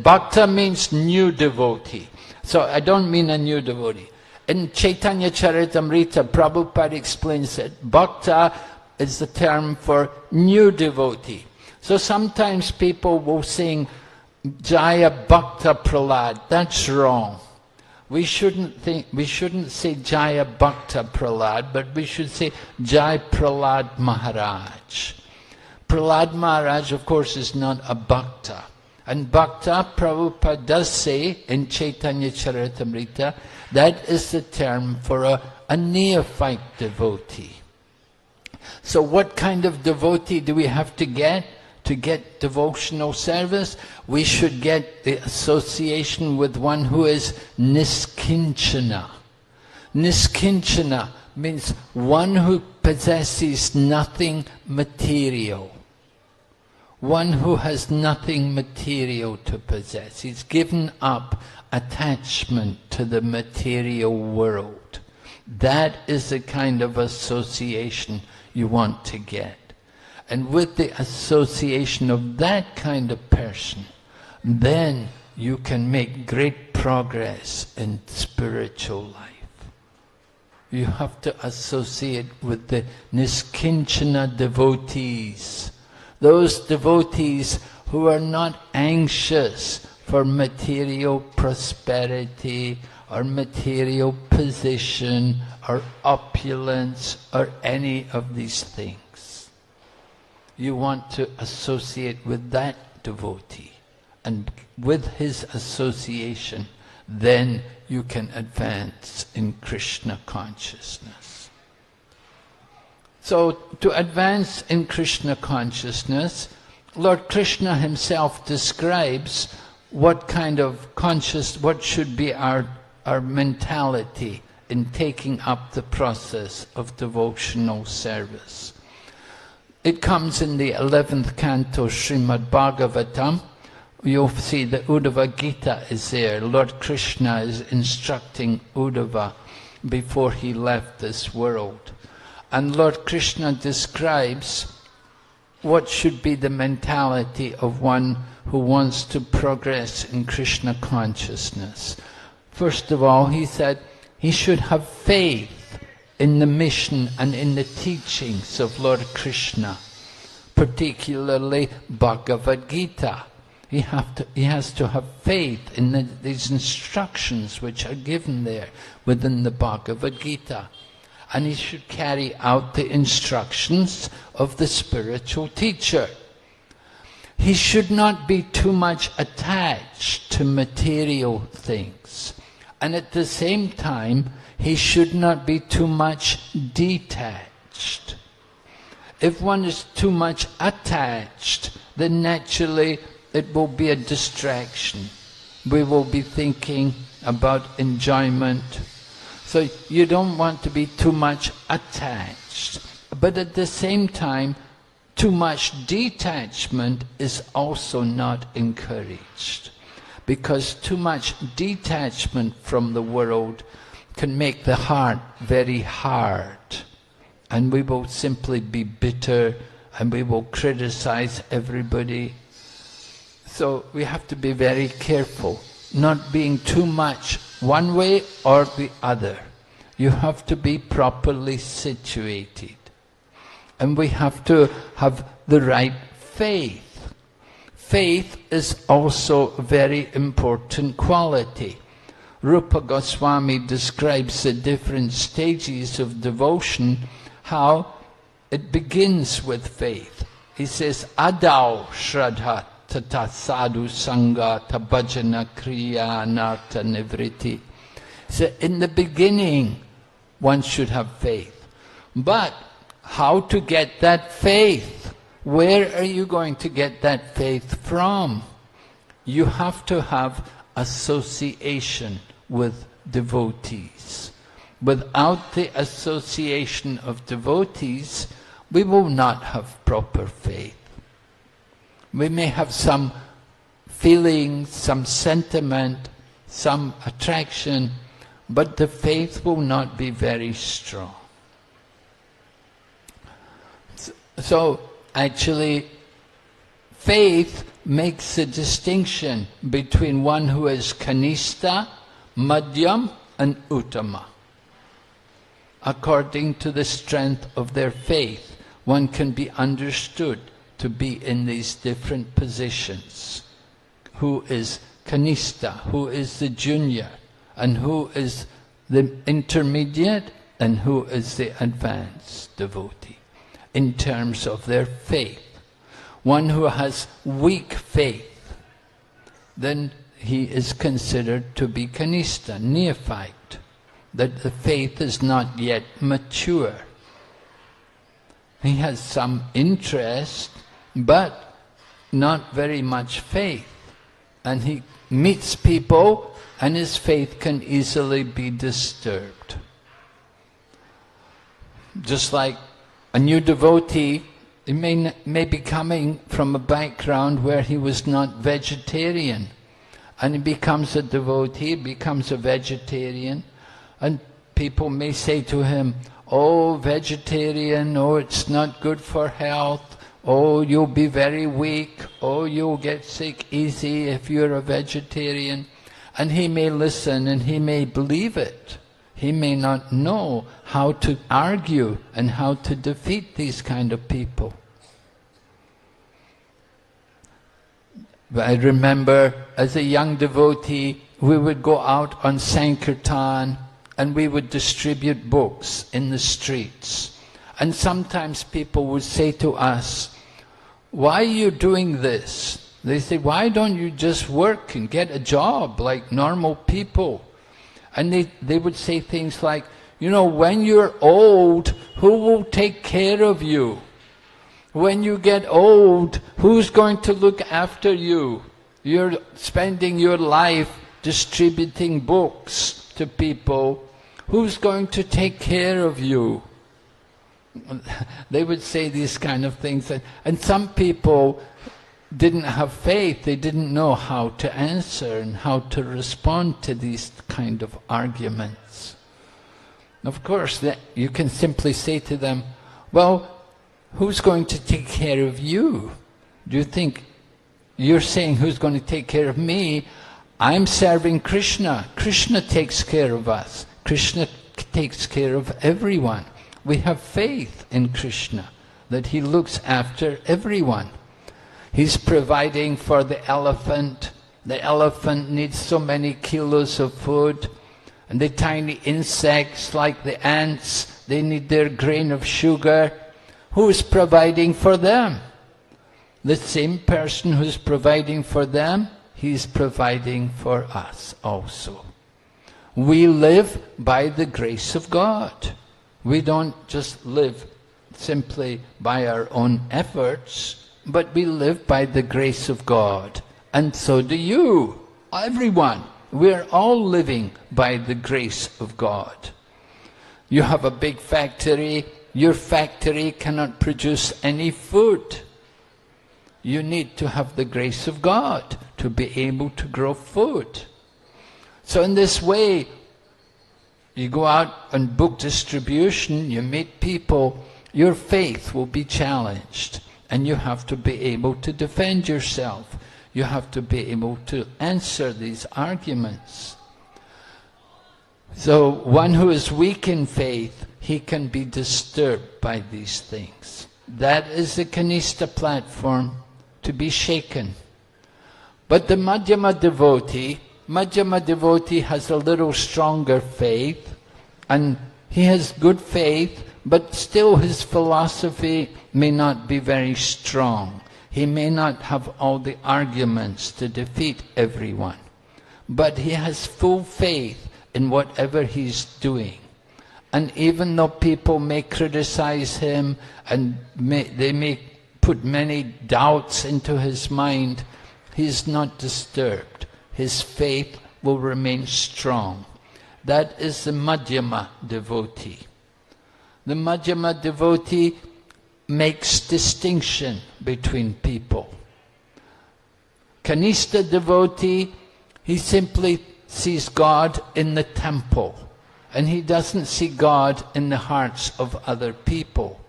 Speaker 2: bhakta means new devotee. So I don't mean a new devotee. In Chaitanya Charitamrita, Prabhupada explains that bhakta is the term for new devotee. So sometimes people will sing Jaya Bhakta Prahlad. That's wrong. We shouldn't say Jaya Bhakta Prahlad, but we should say Jai Prahlad Maharaj. Prahlad Maharaj, of course, is not a bhakta. And bhakta, Prabhupada does say in Chaitanya Charitamrita, that is the term for a neophyte devotee. So what kind of devotee do we have to get devotional service? We should get the association with one who is niskinchana. Niskinchana means one who possesses nothing material. One who has nothing material to possess. He's given up attachment to the material world. That is the kind of association you want to get. And with the association of that kind of person, then you can make great progress in spiritual life. You have to associate with the niskinchana devotees. Those devotees who are not anxious for material prosperity or material position or opulence or any of these things. You want to associate with that devotee, and with his association then you can advance in Krishna consciousness. So to advance in Krishna consciousness, Lord Krishna himself describes what kind of what should be our mentality in taking up the process of devotional service. It comes in the 11th canto Srimad Bhagavatam, you'll see the Uddhava Gita is there. Lord Krishna is instructing Uddhava before he left this world. And Lord Krishna describes what should be the mentality of one who wants to progress in Krishna consciousness. First of all, he said he should have faith in the mission and in the teachings of Lord Krishna, particularly Bhagavad Gita. He has to have faith in these instructions which are given there within the Bhagavad Gita. And he should carry out the instructions of the spiritual teacher. He should not be too much attached to material things. And at the same time, he should not be too much detached. If one is too much attached, then naturally it will be a distraction. We will be thinking about enjoyment. So you don't want to be too much attached. But at the same time, too much detachment is also not encouraged. Because too much detachment from the world can make the heart very hard. And we will simply be bitter and we will criticize everybody. So we have to be very careful, not being too much one way or the other. You have to be properly situated. And we have to have the right faith. Faith is also a very important quality. Rupa Goswami describes the different stages of devotion, how it begins with faith. He says, Adau Shraddha Tata Sadhu Sangha Tabhajana Kriya Nartha Nivriti. So in the beginning, one should have faith. But how to get that faith? Where are you going to get that faith from? You have to have association with devotees. Without the association of devotees, we will not have proper faith. We may have some feeling, some sentiment, some attraction, but the faith will not be very strong. So actually, faith makes a distinction between one who is kanishta, madhyam and uttama. According to the strength of their faith, one can be understood to be in these different positions. Who is kanishta, who is the junior, and who is the intermediate, and who is the advanced devotee, in terms of their faith. One who has weak faith, then he is considered to be kanishta, neophyte, that the faith is not yet mature. He has some interest, but not very much faith. And he meets people and his faith can easily be disturbed. Just like a new devotee, he may be coming from a background where he was not vegetarian. And he becomes a devotee, becomes a vegetarian, and people may say to him, "Oh, vegetarian, oh, it's not good for health, oh, you'll be very weak, oh, you'll get sick easy if you're a vegetarian." And he may listen and he may believe it. He may not know how to argue and how to defeat these kind of people. But I remember as a young devotee, we would go out on Sankirtan and we would distribute books in the streets. And sometimes people would say to us, "Why are you doing this?" They say, "Why don't you just work and get a job like normal people?" And they would say things like, "You know, when you're old, who will take care of you? When you get old, who's going to look after you? You're spending your life distributing books to people. Who's going to take care of you?" They would say these kind of things. And some people didn't have faith, they didn't know how to answer and how to respond to these kind of arguments. Of course, you can simply say to them, well, who's going to take care of you? Do you think you're saying who's going to take care of me? I'm serving Krishna. Krishna takes care of us. Krishna takes care of everyone. We have faith in Krishna, that he looks after everyone. He's providing for the elephant. The elephant needs so many kilos of food. And the tiny insects like the ants, they need their grain of sugar. Who is providing for them? The same person who's providing for them, he's providing for us also. We live by the grace of God. We don't just live simply by our own efforts, but we live by the grace of God. And so do you, everyone. We're all living by the grace of God. You have a big factory. Your factory cannot produce any food. You need to have the grace of God to be able to grow food. So in this way, you go out on book distribution, you meet people, your faith will be challenged, and you have to be able to defend yourself. You have to be able to answer these arguments. So one who is weak in faith, he can be disturbed by these things. That is the Kanishta platform, to be shaken. But the Madhyama devotee has a little stronger faith, and he has good faith, but still his philosophy may not be very strong. He may not have all the arguments to defeat everyone, but he has full faith in whatever he's doing. And even though people may criticize him and they may put many doubts into his mind, he is not disturbed. His faith will remain strong. That is the Madhyama devotee. The Madhyama devotee makes distinction between people. Kanishta devotee, he simply sees God in the temple, and he doesn't see God in the hearts of other people.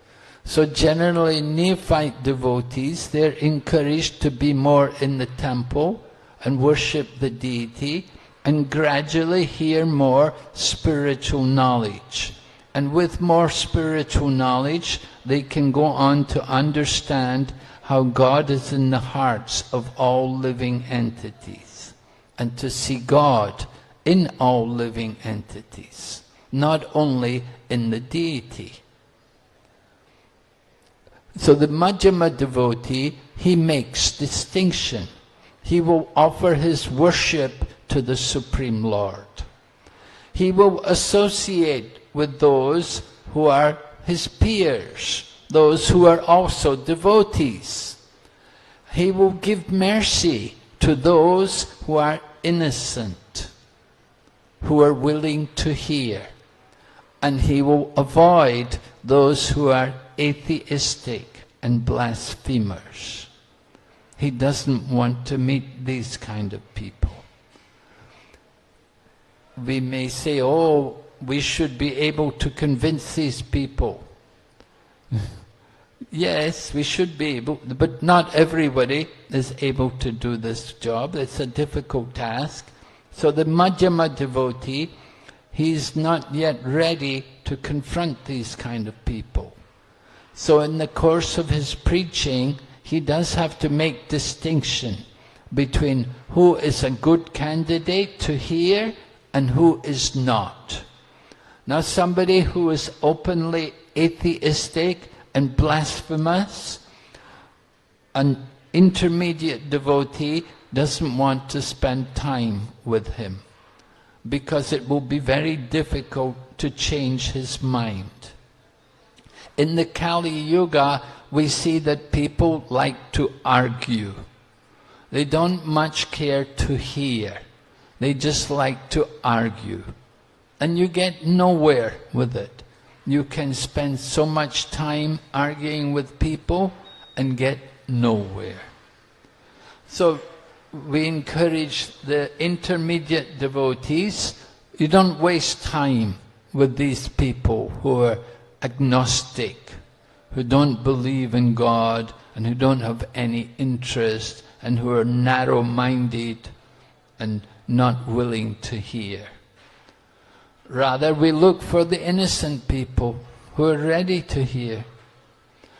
Speaker 2: So generally neophyte devotees, they're encouraged to be more in the temple and worship the deity and gradually hear more spiritual knowledge. And with more spiritual knowledge, they can go on to understand how God is in the hearts of all living entities, and to see God in all living entities, not only in the deity. So the Madhyama devotee, he makes distinction. He will offer his worship to the Supreme Lord. He will associate with those who are his peers, those who are also devotees. He will give mercy to those who are innocent, who are willing to hear. And he will avoid those who are atheistic and blasphemers. He doesn't want to meet these kind of people. We may say, oh, we should be able to convince these people. Yes, we should be able, but not everybody is able to do this job. It's a difficult task. So the Madhyama devotee, he's not yet ready to confront these kind of people. So in the course of his preaching, he does have to make distinction between who is a good candidate to hear and who is not. Now somebody who is openly atheistic and blasphemous, an intermediate devotee doesn't want to spend time with him, because it will be very difficult to change his mind. In the Kali Yuga, we see that people like to argue. They don't much care to hear. They just like to argue. And you get nowhere with it. You can spend so much time arguing with people and get nowhere. So we encourage the intermediate devotees, you don't waste time with these people who are agnostic, who don't believe in God and who don't have any interest and who are narrow-minded and not willing to hear. Rather, we look for the innocent people who are ready to hear.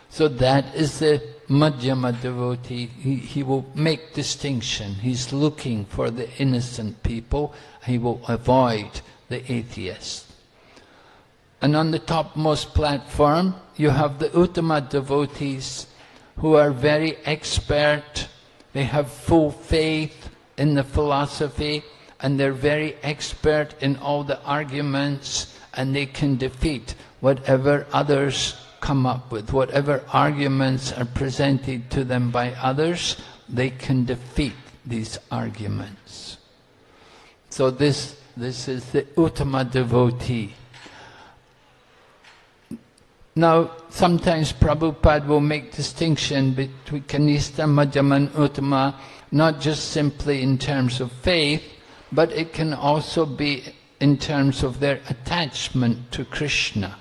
Speaker 2: So that is the Madhyama devotee. He will make distinction. He's looking for the innocent people. He will avoid the atheist. And on the topmost platform, you have the Uttama devotees who are very expert. They have full faith in the philosophy, and they're very expert in all the arguments, and they can defeat whatever others come up with. Whatever arguments are presented to them by others, they can defeat these arguments. So this is the Uttama devotee. Now, sometimes Prabhupada will make distinction between Kanistha, Madhyama and Uttama, not just simply in terms of faith, but it can also be in terms of their attachment to Krishna.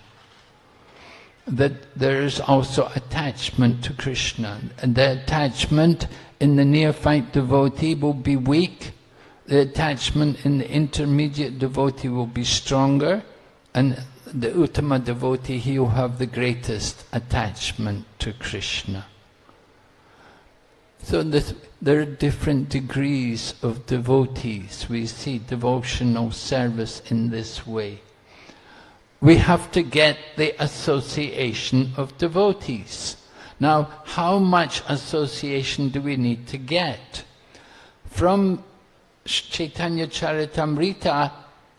Speaker 2: That there is also attachment to Krishna. And the attachment in the neophyte devotee will be weak, the attachment in the intermediate devotee will be stronger, and the Uttama devotee, he will have the greatest attachment to Krishna. So there are different degrees of devotees. We see devotional service in this way. We have to get the association of devotees. Now, how much association do we need to get? From Chaitanya Charitamrita,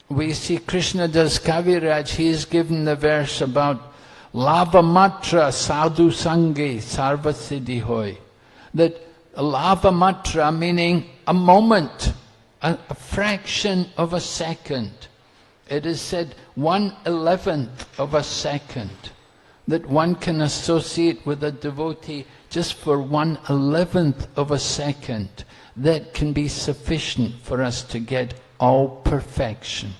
Speaker 2: we see Krishna Das Kaviraj, he is given the verse about Lava Matra Sadhu Sange Sarva Siddhi Hoy. That Lava Matra meaning a moment, a fraction of a second. It is said 1/11 of a second. That one can associate with a devotee just for 1/11 of a second. That can be sufficient for us to get all perfection.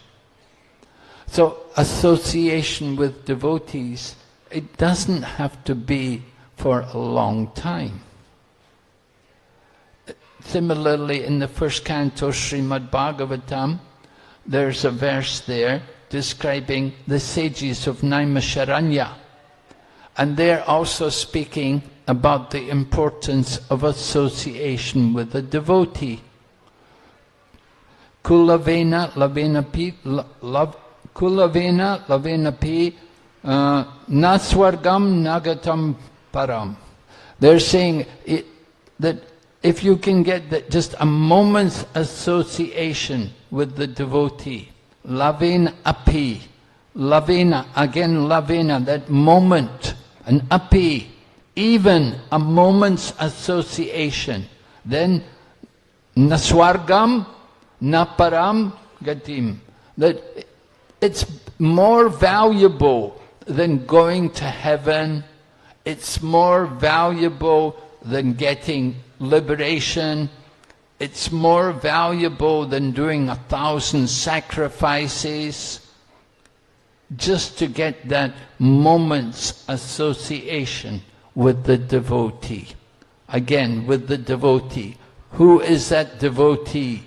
Speaker 2: So association with devotees, it doesn't have to be for a long time. Similarly, in the first canto, Srimad Bhagavatam, there's a verse there describing the sages of Naimisharanya. And they're also speaking about the importance of association with a devotee. Kulavena lavenapi naswargam nagatam param. They're saying that if you can get just a moment's association with the devotee, lavena api, lavena, again lavena, that moment, and api, even a moment's association, then naswargam naparam gatim, that it's more valuable than going to heaven, it's more valuable than getting liberation, it's more valuable than doing 1,000 sacrifices, just to get that moment's association with the devotee. Again, with the devotee. Who is that devotee?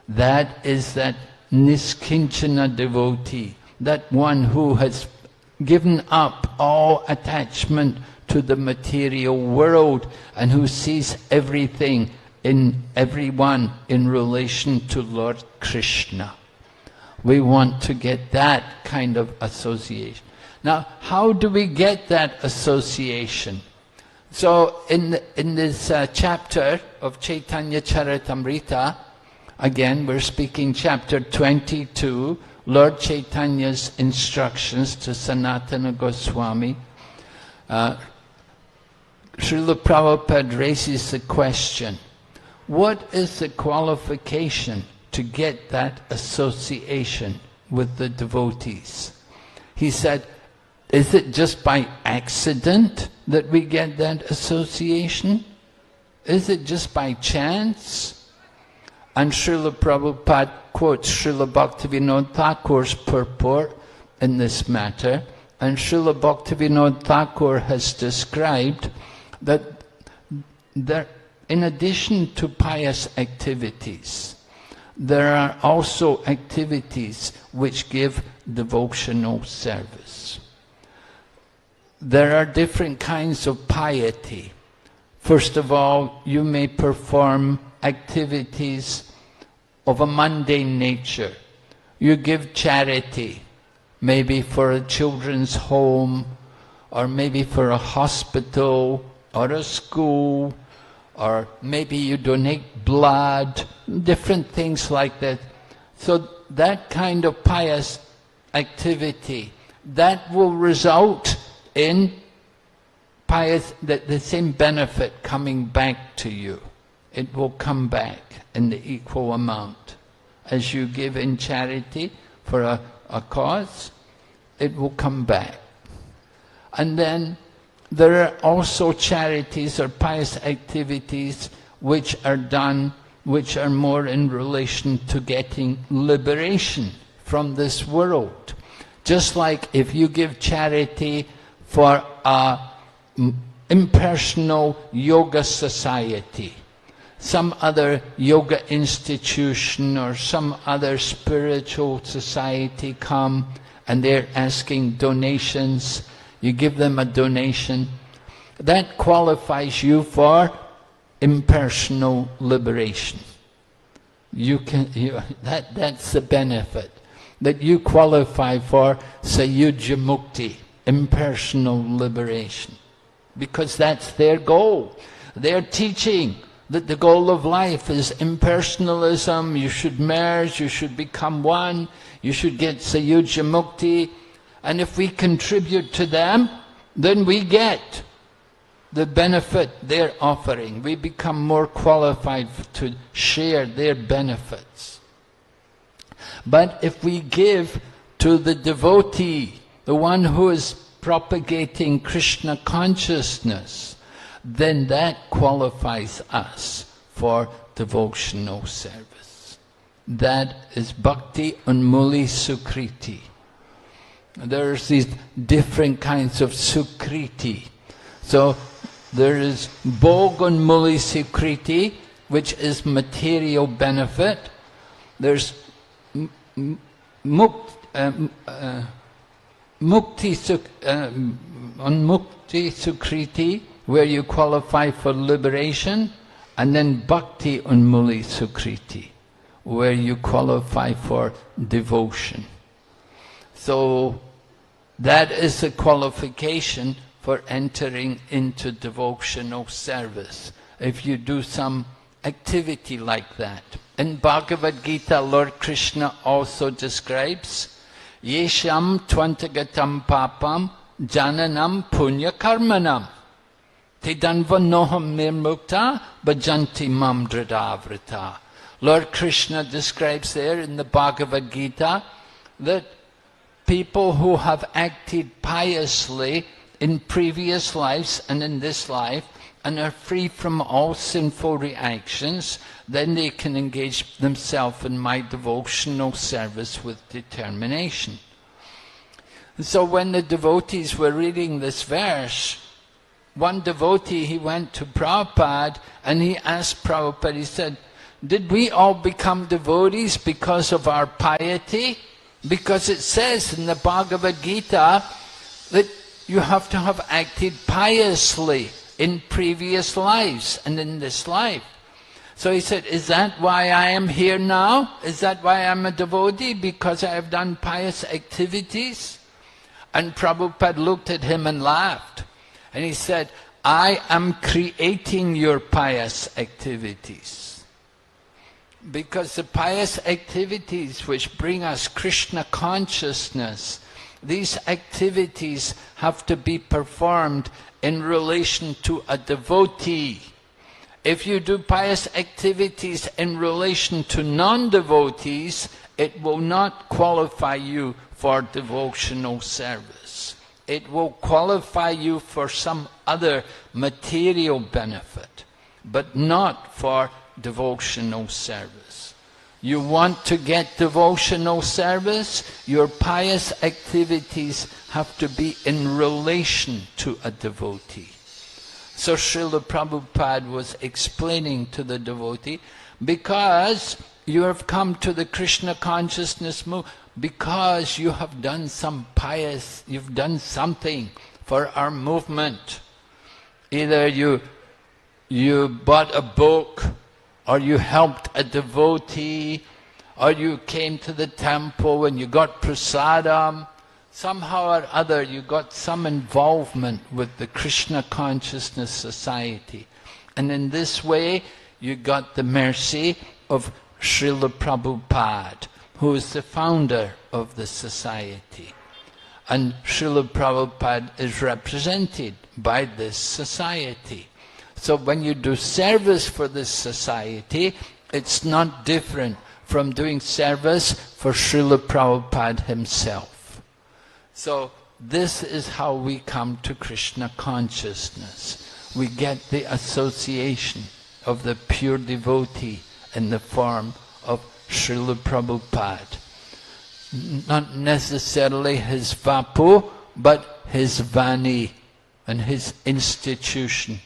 Speaker 2: That is that niskinchana devotee, that one who has given up all attachment to the material world and who sees everything in everyone in relation to Lord Krishna. We want to get that kind of association. Now, how do we get that association? So, in this chapter of Chaitanya Charitamrita, again, we're speaking chapter 22, Lord Chaitanya's instructions to Sanatana Goswami. Srila Prabhupada raises the question, what is the qualification to get that association with the devotees? He said, is it just by accident that we get that association? Is it just by chance? And Srila Prabhupada quotes Srila Bhaktivinoda Thakur's purport in this matter. And Srila Bhaktivinoda Thakur has described that there, in addition to pious activities, there are also activities which give devotional service. There are different kinds of piety. First of all, you may perform activities of a mundane nature. You give charity, maybe for a children's home, or maybe for a hospital, or a school, or maybe you donate blood, different things like that. So that kind of pious activity, that will result in pious, the same benefit coming back to you. It will come back in the equal amount. As you give in charity for a cause, it will come back. And then there are also charities or pious activities which are done, which are more in relation to getting liberation from this world. Just like if you give charity for a impersonal yoga society, some other yoga institution or some other spiritual society come and they're asking donations, you give them a donation, that qualifies you for impersonal liberation. That's the benefit, that you qualify for Sayujya Mukti, impersonal liberation, because that's their goal. They're teaching that the goal of life is impersonalism, you should merge, you should become one, you should get Sayujya Mukti, and if we contribute to them, then we get the benefit they're offering. We become more qualified to share their benefits. But if we give to the devotee, the one who is propagating Krishna consciousness, then that qualifies us for devotional service. That is Bhakti Unmuli Sukriti. There's these different kinds of Sukriti. So there is Bhog Unmuli Sukriti, which is material benefit. There's Unmukti Sukriti, where you qualify for liberation, and then Bhakti Unmuli Sukriti, where you qualify for devotion. So that is a qualification for entering into devotional service, if you do some activity like that. In Bhagavad Gita, Lord Krishna also describes Yesham Twantagatam Papam Jananam Punya Karmanam Tidanva Noham Nirmukta Bhajanti Mam Dradavrita. Lord Krishna describes there in the Bhagavad Gita that people who have acted piously in previous lives and in this life and are free from all sinful reactions, then they can engage themselves in my devotional service with determination. And so when the devotees were reading this verse, one devotee, he went to Prabhupada and he asked Prabhupada, he said, did we all become devotees because of our piety? Because it says in the Bhagavad Gita that you have to have acted piously in previous lives and in this life. So he said, is that why I am here now? Is that why I'm a devotee? Because I have done pious activities? And Prabhupada looked at him and laughed. And he said, I am creating your pious activities. Because the pious activities which bring us Krishna consciousness, these activities have to be performed in relation to a devotee. If you do pious activities in relation to non-devotees, it will not qualify you for devotional service. It will qualify you for some other material benefit. but not for devotional service. You want to get devotional service, your pious activities have to be in relation to a devotee. So Srila Prabhupada was explaining to the devotee, because you have come to the Krishna consciousness movement, because you have done you've done something for our movement. Either you bought a book, or you helped a devotee, or you came to the temple and you got prasadam. Somehow or other you got some involvement with the Krishna Consciousness Society. And in this way you got the mercy of Srila Prabhupada, who is the founder of the society. And Srila Prabhupada is represented by this society. So when you do service for this society, it's not different from doing service for Srila Prabhupada himself. So this is how we come to Krishna consciousness. We get the association of the pure devotee in the form of Srila Prabhupada. Not necessarily his vapu, but his vani and his institution.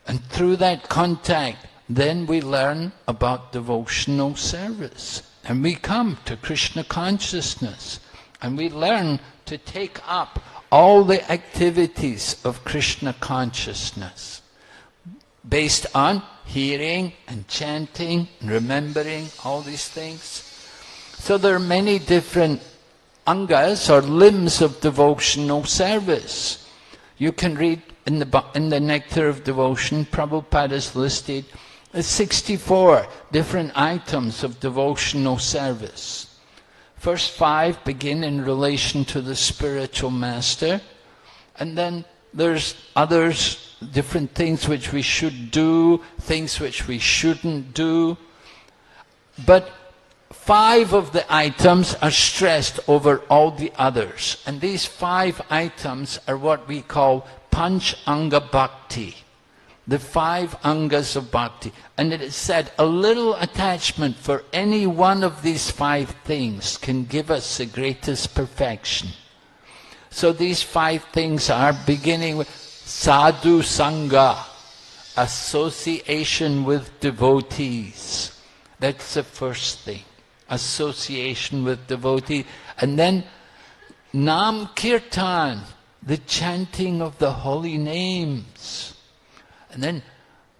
Speaker 2: And through that contact, then we learn about devotional service. And we come to Krishna consciousness. And we learn to take up all the activities of Krishna consciousness, based on hearing and chanting and remembering all these things. So there are many different angas or limbs of devotional service. You can read in the Nectar of Devotion, Prabhupada has listed 64 different items of devotional service. First 5 begin in relation to the spiritual master, and then there's others, different things which we should do, things which we shouldn't do. But 5 of the items are stressed over all the others, and these 5 items are what we call Panch Anga Bhakti, the 5 angas of bhakti. And it is said a little attachment for any one of these 5 things can give us the greatest perfection. So these 5 things are, beginning with sadhu sangha, association with devotees. That's the first thing, association with devotees. And then nam kirtan, the chanting of the holy names. And then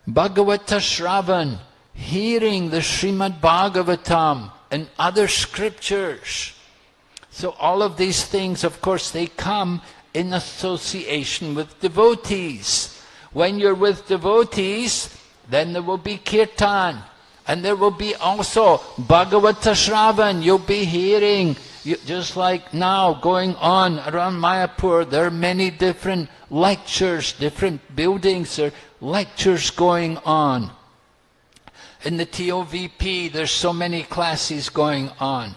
Speaker 2: Bhagavata Shravan, hearing the Srimad Bhagavatam and other scriptures. So all of these things, of course, they come in association with devotees. When you're with devotees, then there will be kirtan. And there will be also Bhagavata Shravan, you'll be hearing. Just like now, going on around Mayapur, there are many different lectures, different buildings, there are lectures going on. In the TOVP, there's so many classes going on.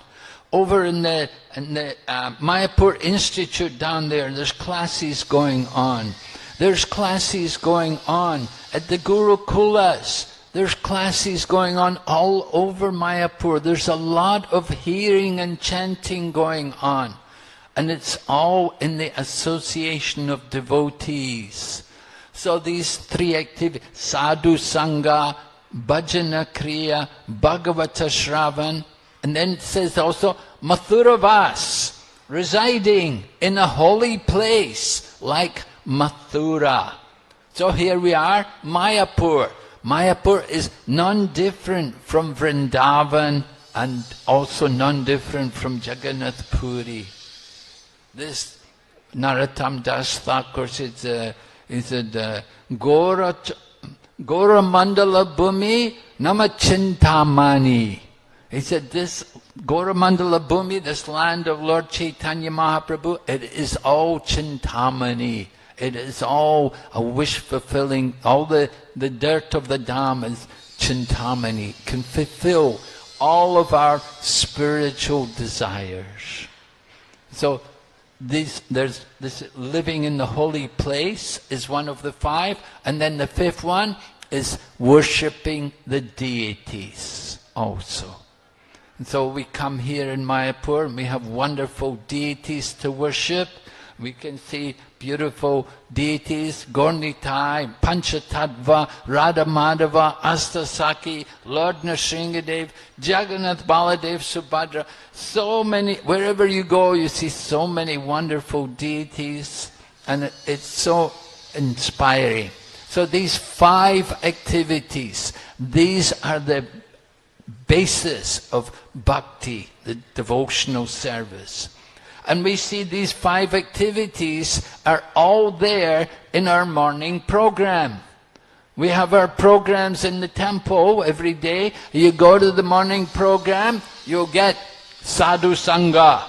Speaker 2: Over in the Mayapur Institute down there, there's classes going on. There's classes going on at the Gurukulas. There's classes going on all over Mayapur. There's a lot of hearing and chanting going on. And it's all in the association of devotees. So these 3 activities, sadhu sangha, bhajana kriya, bhagavata shravan, and then it says also Mathuravas, residing in a holy place like Mathura. So here we are, Mayapur. Mayapur is non-different from Vrindavan and also non-different from Jagannath Puri. This Narottam Das Thakur said, Gora Mandala Bhumi Namachintamani. He said, this Gora Mandala Bhumi, this land of Lord Chaitanya Mahaprabhu, it is all Chintamani. It is all a wish-fulfilling. All the dirt of the Dham is Chintamani. Can fulfill all of our spiritual desires. So there's this living in the holy place is one of the 5, and then the 5th one is worshipping the deities also. And so we come here in Mayapur and we have wonderful deities to worship. We can see beautiful deities, Gornitai, Panchatattva, Radha Madhava, Astasaki, Lord Nrsingadev, Jagannath Baladev, Subhadra. So many, wherever you go, you see so many wonderful deities, and it's so inspiring. So these 5 activities, these are the basis of bhakti, the devotional service. And we see these 5 activities are all there in our morning program. We have our programs in the temple every day. You go to the morning program, you'll get sadhu sangha.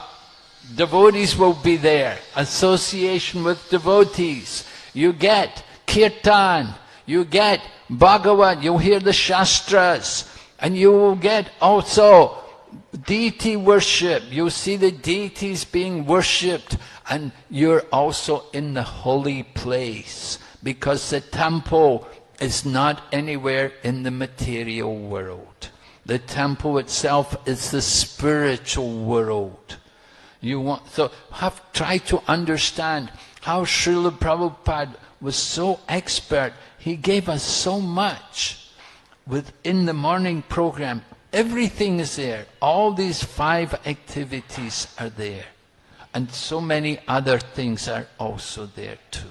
Speaker 2: Devotees will be there. Association with devotees. You get kirtan. You get Bhagavad. You'll hear the Shastras. And you will get also deity worship. You'll see the deities being worshipped, and you're also in the holy place, because the temple is not anywhere in the material world. The temple itself is the spiritual world. Try to understand how Srila Prabhupada was so expert. He gave us so much within the morning program. Everything is there. All these 5 activities are there. And so many other things are also there too.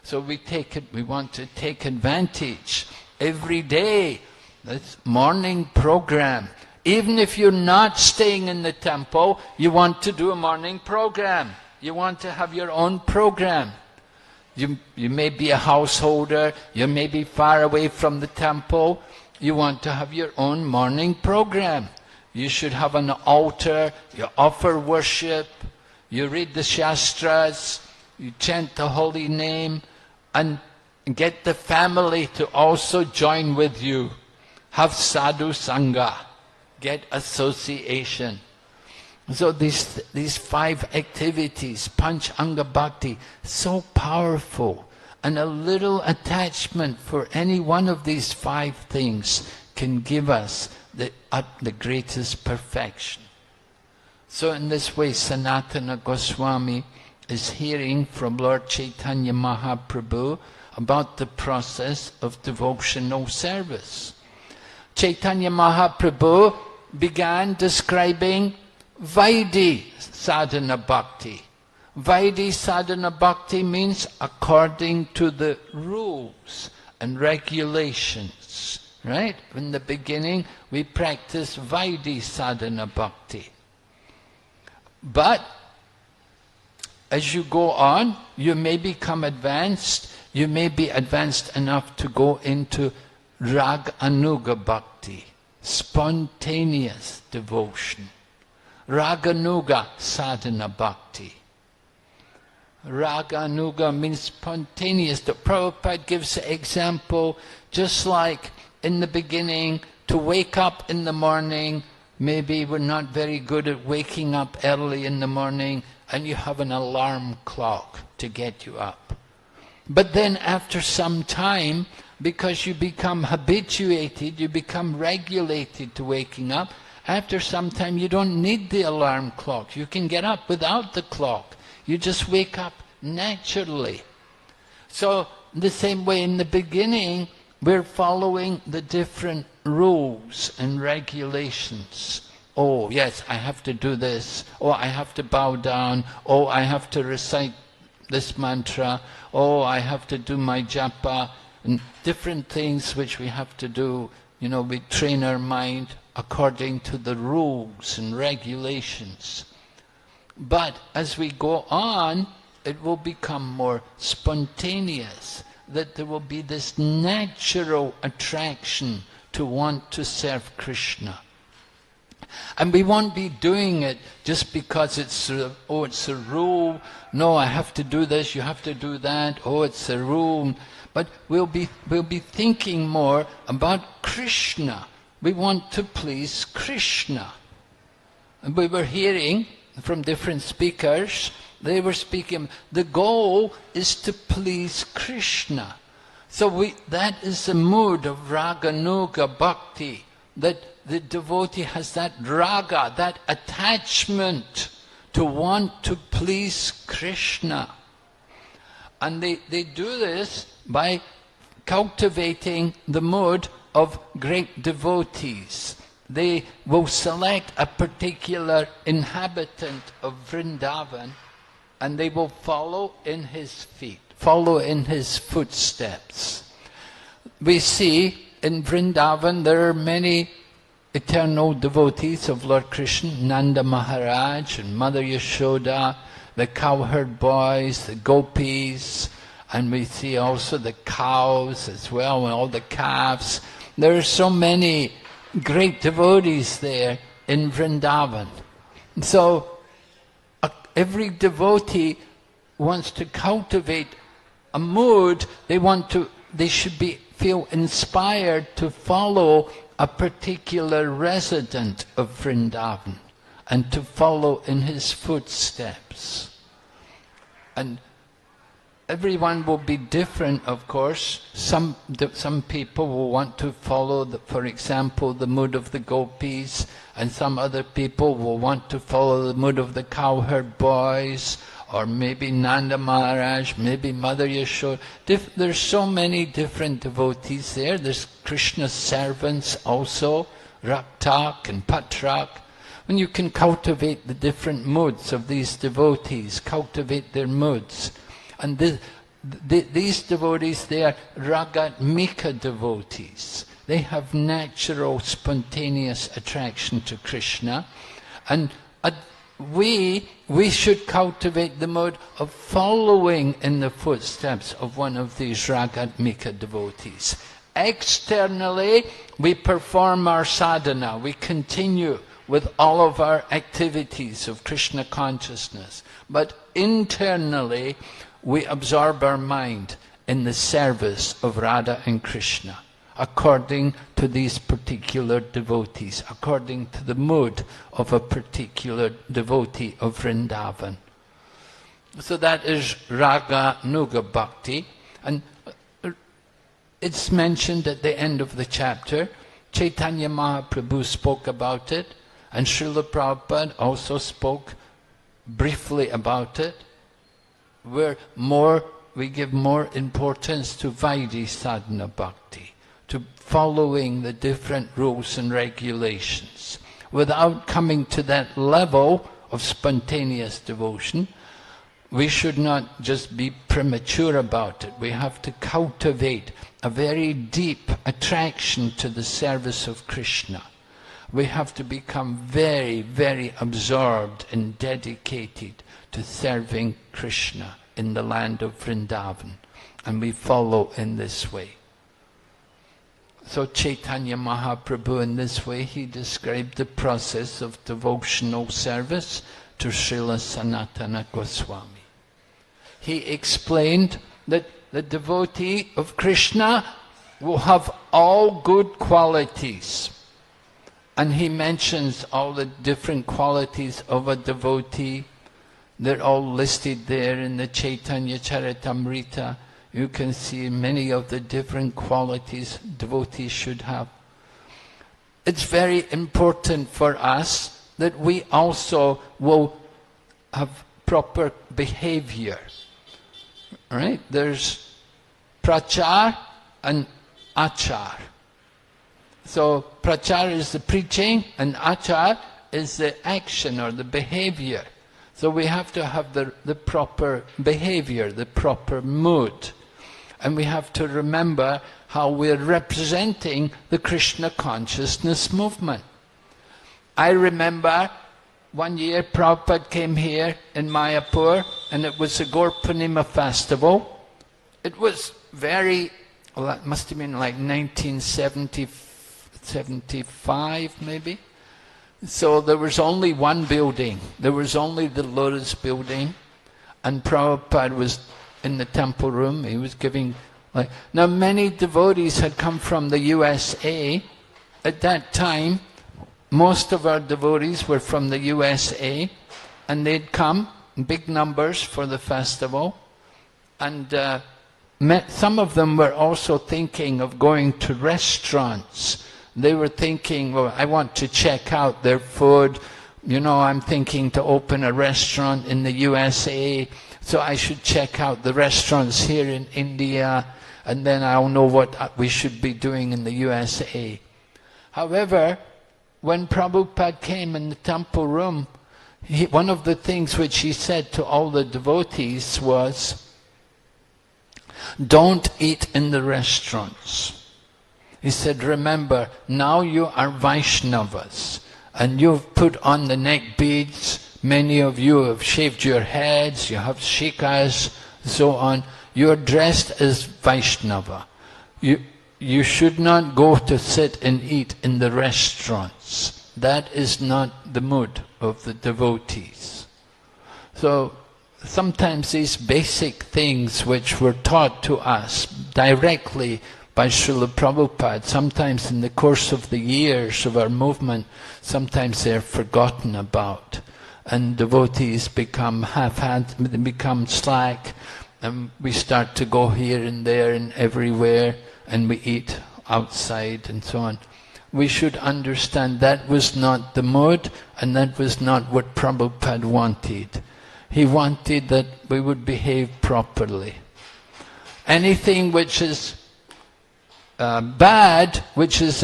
Speaker 2: So we want to take advantage every day. This morning program. Even if you're not staying in the temple, you want to do a morning program. You want to have your own program. You may be a householder, you may be far away from the temple. You want to have your own morning program. You should have an altar, you offer worship, you read the Shastras, you chant the holy name, and get the family to also join with you. Have sadhu sangha, get association. So these 5 activities, Panch Anga Bhakti, so powerful. And a little attachment for any one of these 5 things can give us the greatest perfection. So in this way, Sanatana Goswami is hearing from Lord Chaitanya Mahaprabhu about the process of devotional service. Chaitanya Mahaprabhu began describing Vaidhi Sadhana Bhakti. Vaidhi Sadhana Bhakti means according to the rules and regulations, right? In the beginning, we practice Vaidhi Sadhana Bhakti. But as you go on, you may become advanced. You may be advanced enough to go into Rag Anuga Bhakti, spontaneous devotion. Raganuga Sadhana Bhakti. Raganuga means spontaneous. The Prabhupada gives an example, just like in the beginning, to wake up in the morning, maybe we're not very good at waking up early in the morning, and you have an alarm clock to get you up. But then after some time, because you become habituated, you become regulated to waking up, after some time you don't need the alarm clock. You can get up without the clock. You just wake up naturally. So the same way in the beginning, we're following the different rules and regulations. Oh yes, I have to do this. Oh, I have to bow down. Oh, I have to recite this mantra. Oh, I have to do my japa. And different things which we have to do. You know, we train our mind according to the rules and regulations. But as we go on, it will become more spontaneous, that there will be this natural attraction to want to serve Krishna. And we won't be doing it just because it's a rule. No, I have to do this, you have to do that. Oh, it's a rule. But we'll be thinking more about Krishna. We want to please Krishna. And we were hearing from different speakers They were speaking, the goal is to please Krishna. So that is the mood of raga nuga bhakti, that the devotee has that raga, that attachment to want to please Krishna. And they do this by cultivating the mood of great devotees. They will select a particular inhabitant of Vrindavan and they will follow in his feet, follow in his footsteps. We see in Vrindavan there are many eternal devotees of Lord Krishna, Nanda Maharaj and Mother Yashoda, the cowherd boys, the gopis, and we see also the cows as well, and all the calves. There are so many great devotees there in Vrindavan. So every devotee wants to cultivate a mood. They should feel inspired to follow a particular resident of Vrindavan and to follow in his footsteps. And everyone will be different, of course. Some people will want to follow, for example, the mood of the gopis, and some other people will want to follow the mood of the cowherd boys, or maybe Nanda Maharaj, maybe Mother Yashoda. There's so many different devotees there. There's Krishna's servants also, Raktak and Patrak. When you can cultivate the different moods of these devotees, cultivate their moods. And these devotees, they are Ragatmika devotees. They have natural, spontaneous attraction to Krishna. And we should cultivate the mode of following in the footsteps of one of these Ragatmika devotees. Externally, we perform our sadhana. We continue with all of our activities of Krishna consciousness. But internally, we absorb our mind in the service of Radha and Krishna, according to these particular devotees, according to the mood of a particular devotee of Vrindavan. So that is Raga Nuga Bhakti, and it's mentioned at the end of the chapter. Chaitanya Mahaprabhu spoke about it, and Srila Prabhupada also spoke briefly about it. We give more importance to Vaidhi Sadhana Bhakti, to following the different rules and regulations. Without coming to that level of spontaneous devotion, we should not just be premature about it. We have to cultivate a very deep attraction to the service of Krishna. We have to become very, very absorbed and dedicated to serving Krishna in the land of Vrindavan. And we follow in this way. So Chaitanya Mahaprabhu, in this way, he described the process of devotional service to Srila Sanatana Goswami. He explained that the devotee of Krishna will have all good qualities. And he mentions all the different qualities of a devotee. They're all listed there in the Chaitanya Charitamrita. You can see many of the different qualities devotees should have. It's very important for us that we also will have proper behavior. Right? There's prachar and achar. So prachar is the preaching and achar is the action or the behavior. So we have to have the proper behavior, the proper mood. And we have to remember how we're representing the Krishna consciousness movement. I remember one year Prabhupada came here in Mayapur, and it was the Gaur Purnima festival. It was it must have been like 1975 maybe. So there was only one building. There was only the Lotus building, and Prabhupada was in the temple room. He was giving now many devotees had come from the USA. At that time, most of our devotees were from the USA, and they'd come. in big numbers for the festival. And some of them were also thinking of going to restaurants. They were thinking, well, I want to check out their food. You know, I'm thinking to open a restaurant in the USA, so I should check out the restaurants here in India, and then I'll know what we should be doing in the USA. However, when Prabhupada came in the temple room, one of the things which he said to all the devotees was, don't eat in the restaurants. He said, remember, now you are Vaishnavas, and you've put on the neck beads, many of you have shaved your heads, you have shikas, so on. You're dressed as Vaishnava. You should not go to sit and eat in the restaurants. That is not the mood of the devotees. So sometimes these basic things which were taught to us directly by Srila Prabhupada, sometimes in the course of the years of our movement, sometimes they're forgotten about. And devotees become they become slack, and we start to go here and there and everywhere, and we eat outside and so on. We should understand that was not the mood, and that was not what Prabhupada wanted. He wanted that we would behave properly. Anything which is bad, which is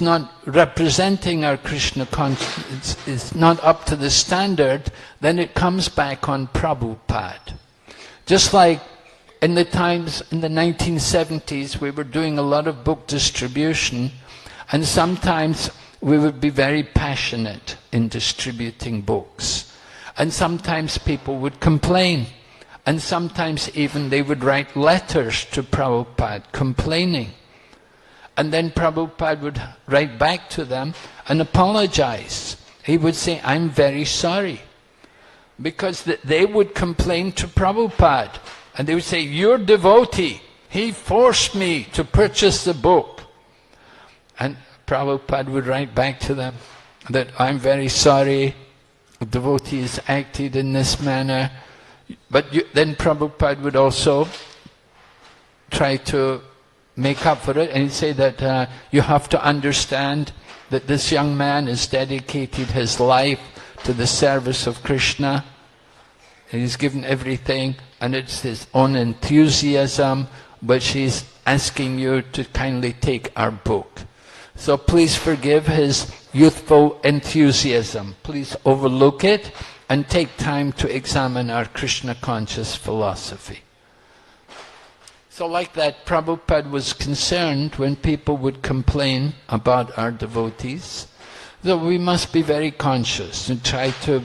Speaker 2: not representing our Krishna consciousness, is not up to the standard, then it comes back on Prabhupada. Just like in the times, in the 1970s, we were doing a lot of book distribution, and sometimes we would be very passionate in distributing books. And sometimes people would complain. And sometimes even they would write letters to Prabhupada complaining. And then Prabhupada would write back to them and apologize. He would say, I'm very sorry. Because they would complain to Prabhupada. And they would say, your devotee, he forced me to purchase the book. And Prabhupada would write back to them that I'm very sorry, the devotee has acted in this manner. But then Prabhupada would also try to make up for it, and he'd say that you have to understand that this young man has dedicated his life to the service of Krishna. He's given everything, and it's his own enthusiasm which he's asking you to kindly take our book. So please forgive his youthful enthusiasm. Please overlook it and take time to examine our Krishna conscious philosophy. So like that, Prabhupada was concerned when people would complain about our devotees. So we must be very conscious and try to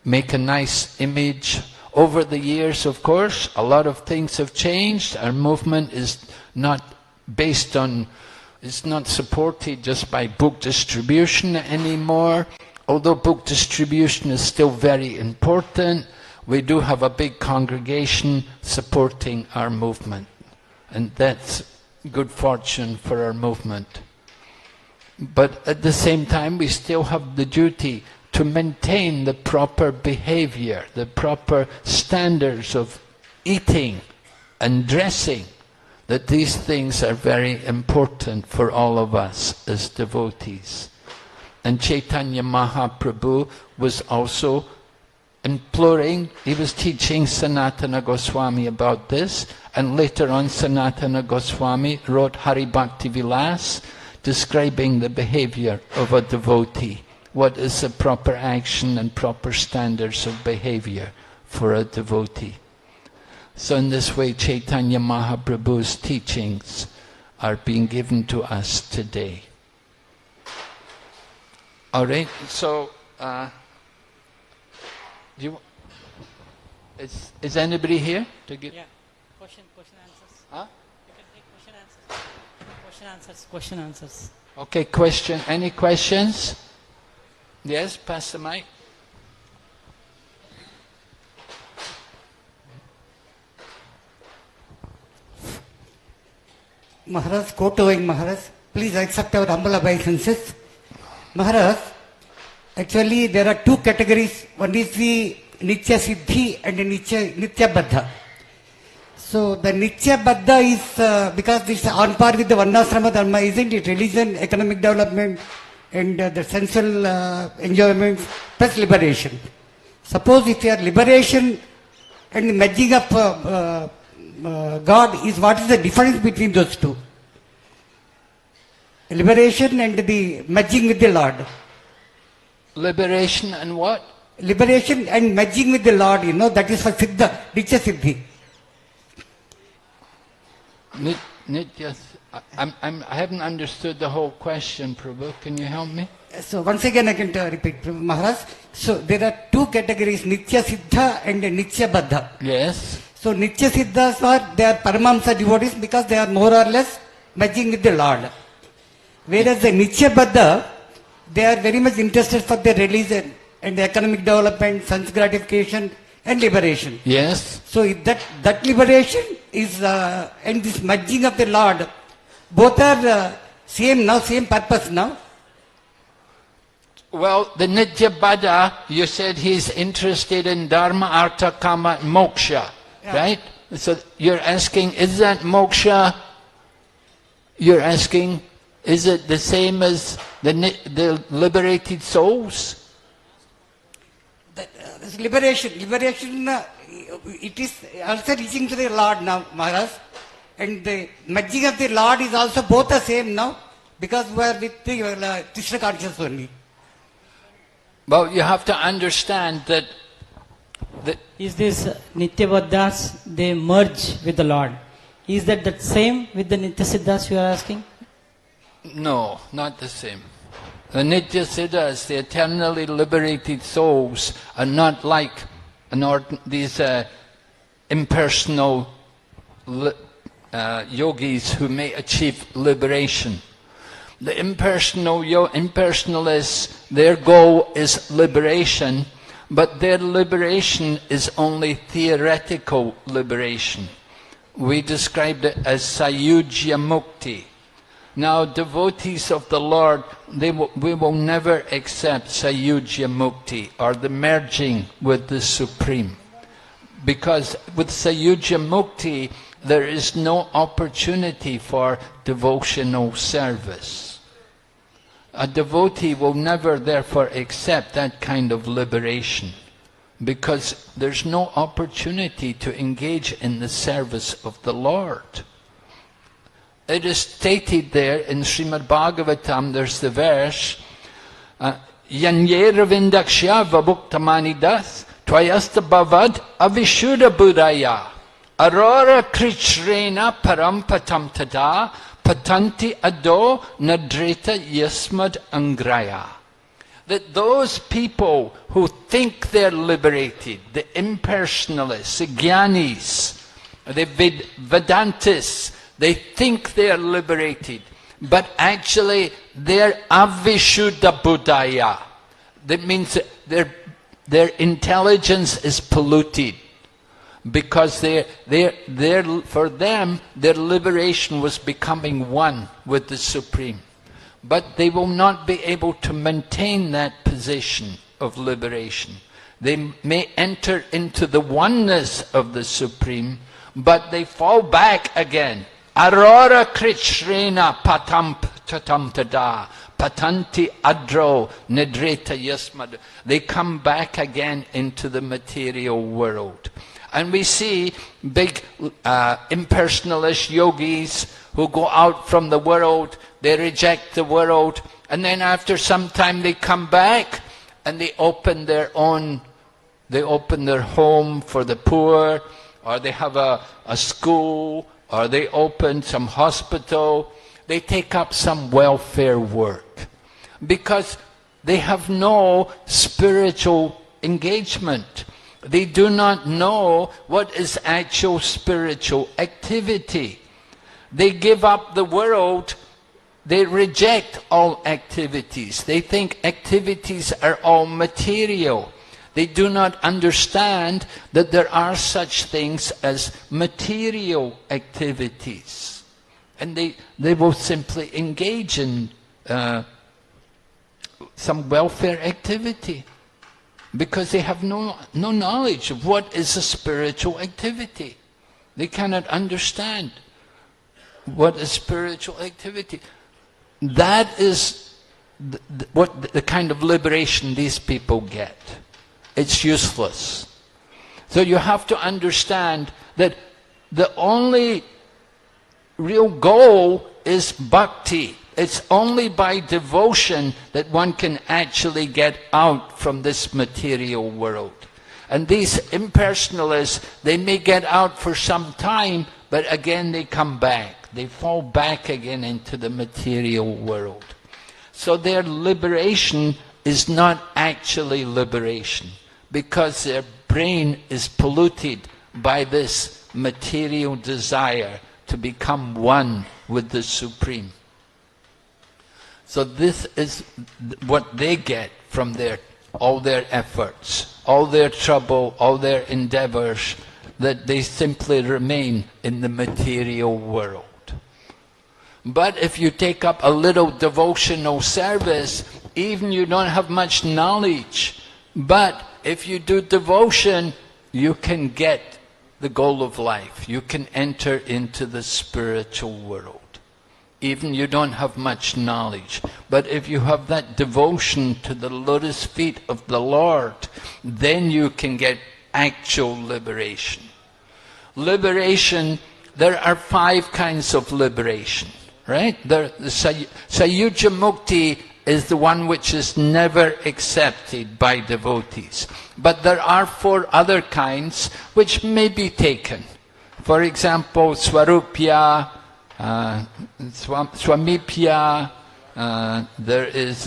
Speaker 2: make a nice image. Over the years, of course, a lot of things have changed. Our movement is not based on, it's not supported just by book distribution anymore. Although book distribution is still very important, we do have a big congregation supporting our movement. And that's good fortune for our movement. But at the same time, we still have the duty to maintain the proper behavior, the proper standards of eating and dressing, that these things are very important for all of us as devotees. And Chaitanya Mahaprabhu was also imploring, he was teaching Sanatana Goswami about this, and later on Sanatana Goswami wrote Hari Bhakti Vilas, describing the behavior of a devotee. What is the proper action and proper standards of behavior for a devotee. So in this way, Chaitanya Mahaprabhu's teachings are being given to us today. All right, so is anybody here to give?
Speaker 1: Yeah, question answers.
Speaker 2: Huh?
Speaker 1: You can take question answers.
Speaker 2: Okay, any questions? Yes, pass the mic.
Speaker 3: Maharaj, quoting Maharaj, please accept our humble obeisances. Maharaj, Actually, there are two categories. One is the Nitya Siddhi and the Nitya Baddha. So the Nitya Baddha is because this is on par with the Varnasrama Dharma, isn't it? Religion, economic development, and the sensual enjoyment plus liberation. Suppose if your liberation and the merging of God is, what is the difference between those two? Liberation and the merging with the Lord.
Speaker 2: Liberation and what?
Speaker 3: Liberation and merging with the Lord, that is for Siddha, Nitya Siddhi.
Speaker 2: Nitya, I haven't understood the whole question, Prabhu. Can you help me?
Speaker 3: So once again I can repeat, Maharaj. So there are two categories, Nitya Siddha and Nitya Baddha.
Speaker 2: Yes.
Speaker 3: So Nitya Siddhas they are Paramahamsa devotees because they are more or less merging with the Lord. Whereas the Nitya Baddha, they are very much interested for their religion and the economic development, sense gratification and liberation.
Speaker 2: Yes.
Speaker 3: So if that liberation is and this merging of the Lord, both are same now, same purpose now.
Speaker 2: Well, the Nitya Baddha, you said he's interested in Dharma, Artha, Kama, and Moksha, right? So you're asking, is that Moksha? You're asking, is it the same as the liberated souls?
Speaker 3: This liberation, it is also reaching to the Lord now, Maharaj. And the merging of the Lord is also both the same now, because we are with the Krishna consciousness only.
Speaker 2: Well, you have to understand that
Speaker 1: Is this Nitya Baddhas, they merge with the Lord? Is that the same with the Nitya Siddhas you are asking?
Speaker 2: no, not the same. The Nitya Siddhas, the eternally liberated souls, are not like these impersonal yogis who may achieve liberation. The impersonalists, their goal is liberation, but their liberation is only theoretical liberation. We described it as Sayujya Mukti. Now, devotees of the Lord, we will never accept Sayujya Mukti, or the merging with the Supreme. Because with Sayujya Mukti, there is no opportunity for devotional service. A devotee will never therefore accept that kind of liberation, because there's no opportunity to engage in the service of the Lord. It is stated there in Srimad Bhagavatam, there's the verse, Yanyera Vindakshya Vabhuktamanidas Tvayasta Bhavad Avishuddha Buddhaya Aurora Krichrena Parampatam Tada Patanti Ado Nadreta Yasmad Angraya. That those people who think they're liberated, the impersonalists, the Jnanis, the Vedantists, they think they are liberated, but actually they're avishuddha buddhaya. That means their intelligence is polluted, because for them their liberation was becoming one with the Supreme. But they will not be able to maintain that position of liberation. They may enter into the oneness of the Supreme, but they fall back again. Aurora Krichrena patam tatam tada patanti adro nedreta yasmad. They come back again into the material world. And we see big impersonalist yogis who go out from the world, they reject the world, and then after some time they come back and they open their home for the poor, or they have a school, or they open some hospital. They take up some welfare work because they have no spiritual engagement. They do not know what is actual spiritual activity. They give up the world. They reject all activities. They think activities are all material. They do not understand that there are such things as material activities. And they will simply engage in some welfare activity, because they have no knowledge of what is a spiritual activity. They cannot understand what is spiritual activity. That is the kind of liberation these people get. It's useless. So you have to understand that the only real goal is bhakti. It's only by devotion that one can actually get out from this material world. And these impersonalists, they may get out for some time, but again they come back. They fall back again into the material world. So their liberation is not actually liberation, because their brain is polluted by this material desire to become one with the Supreme. So this is what they get from all their efforts, all their trouble, all their endeavors, that they simply remain in the material world. But if you take up a little devotional service, even you don't have much knowledge, but if you do devotion, you can get the goal of life. You can enter into the spiritual world. Even you don't have much knowledge. But if you have that devotion to the lotus feet of the Lord, then you can get actual liberation. Liberation, there are 5 kinds of liberation, right? The Sayuja Mukti is the one which is never accepted by devotees. But there are 4 other kinds which may be taken. For example, Swarupya, Swamipya, there is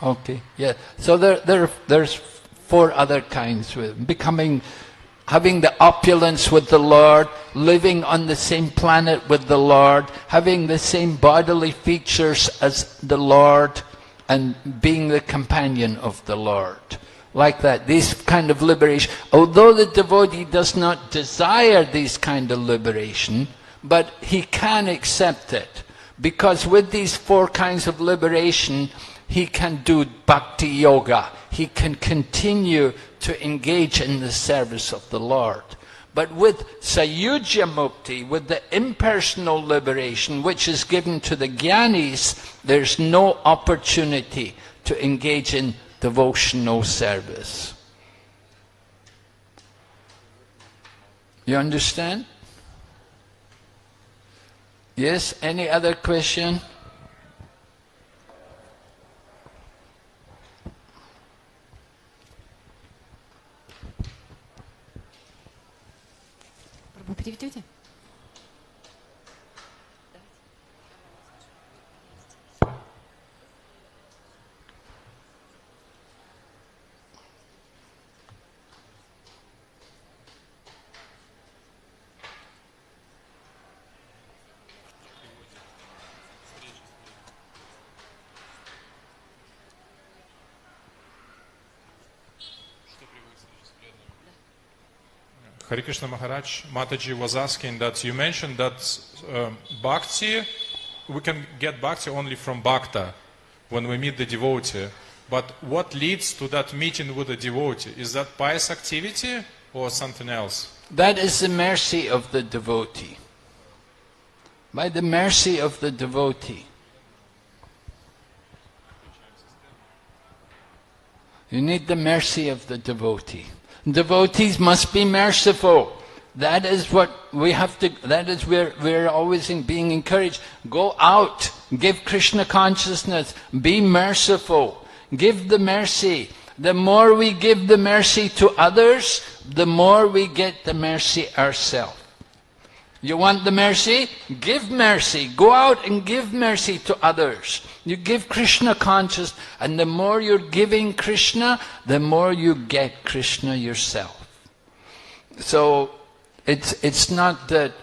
Speaker 2: okay, yeah. So there's 4 other kinds, with having the opulence with the Lord, living on the same planet with the Lord, having the same bodily features as the Lord, and being the companion of the Lord. Like that, this kind of liberation. Although the devotee does not desire this kind of liberation, but he can accept it. Because with these 4 kinds of liberation, he can do bhakti yoga. He can continue to engage in the service of the Lord. But with Sayuja Mukti, with the impersonal liberation, which is given to the Jnanis, there's no opportunity to engage in devotional service. You understand? Yes? Any other question?
Speaker 4: Вы переведете?
Speaker 5: Hare Krishna Maharaj, Mataji was asking that you mentioned that bhakti, we can get bhakti only from bhakta, when we meet the devotee. But what leads to that meeting with the devotee? Is that pious activity or something else?
Speaker 2: That is the mercy of the devotee. By the mercy of the devotee. You need the mercy of the devotee. Devotees must be merciful. That is what we have to, that is where we're always being encouraged. Go out, give Krishna consciousness, be merciful, give the mercy. The more we give the mercy to others, the more we get the mercy ourselves. You want the mercy? Give mercy. Go out and give mercy to others. You give Krishna consciousness, and the more you're giving Krishna, the more you get Krishna yourself. So it's not that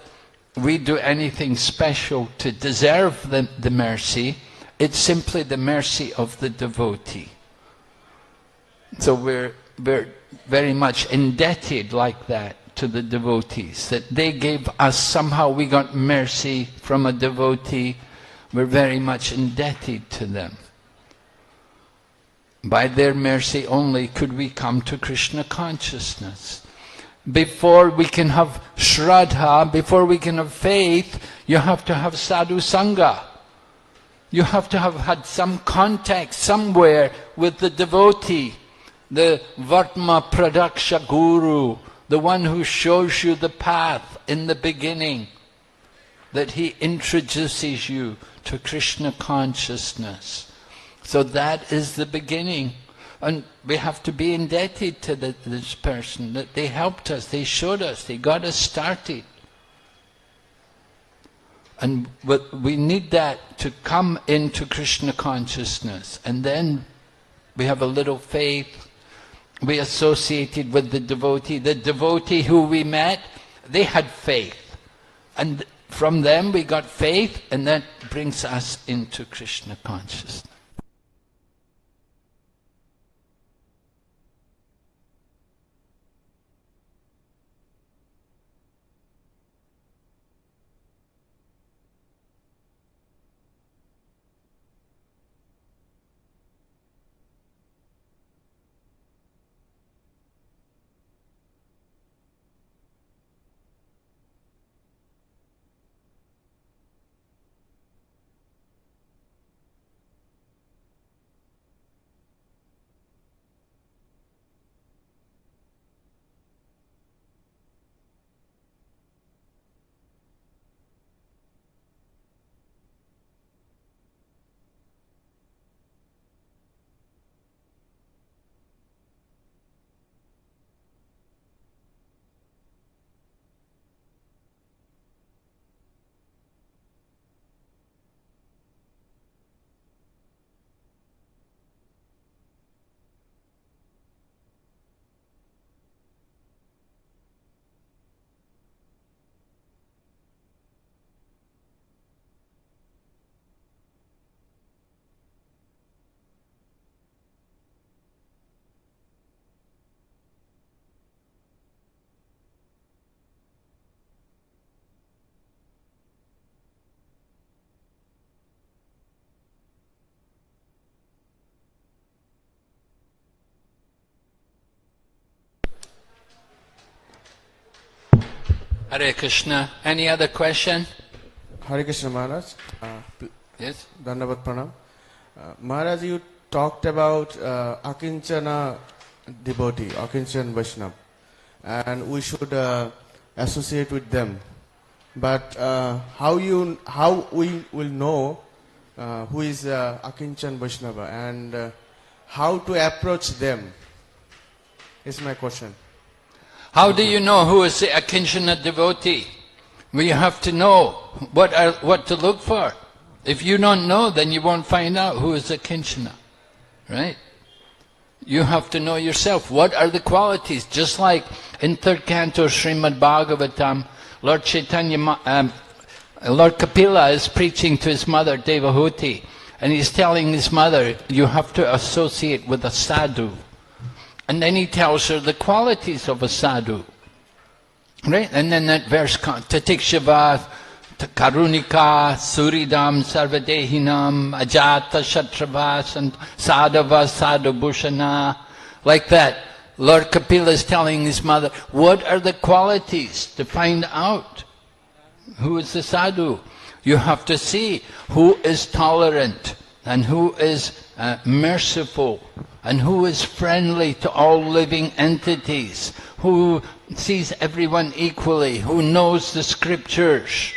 Speaker 2: we do anything special to deserve the mercy. It's simply the mercy of the devotee. So we're very much indebted like that to the devotees, that they gave us, somehow we got mercy from a devotee. We're very much indebted to them. By their mercy only could we come to Krishna consciousness. Before we can have Shraddha, before we can have faith, you have to have sadhu sangha. You have to have had some contact somewhere with the devotee, the Vartma Pradaksha Guru, the one who shows you the path in the beginning, that he introduces you to Krishna consciousness. So that is the beginning. And we have to be indebted to this person, that they helped us, they showed us, they got us started. And we need that to come into Krishna consciousness. And then we have a little faith. We associated with the devotee who we met, they had faith. And from them we got faith, and that brings us into Krishna consciousness. Hare Krishna. Any other question?
Speaker 4: Hare Krishna Maharaj.
Speaker 2: Yes?
Speaker 4: Dandavat Pranam. Maharaj, you talked about Akinchana devotee, Akinchan Vaishnava, and we should associate with them. But how we will know who is Akinchan Vaishnava and how to approach them is my question.
Speaker 2: How do you know who is the Akinchana devotee? Well, you have to know what to look for. If you don't know, then you won't find out who is Akinchana, right? You have to know yourself. What are the qualities? Just like in 3rd canto Srimad Bhagavatam, Lord Kapila is preaching to his mother Devahuti, and he's telling his mother, you have to associate with a sadhu. And then he tells her the qualities of a sadhu. Right? And then that verse, Tatikshava, Karunika, Suridam, Sarvadehinam, Ajata, Shatravas, and Sadhava, Sadhubhushana. Like that. Lord Kapila is telling his mother, what are the qualities to find out who is the sadhu? You have to see who is tolerant and who is merciful, and who is friendly to all living entities, who sees everyone equally, who knows the scriptures.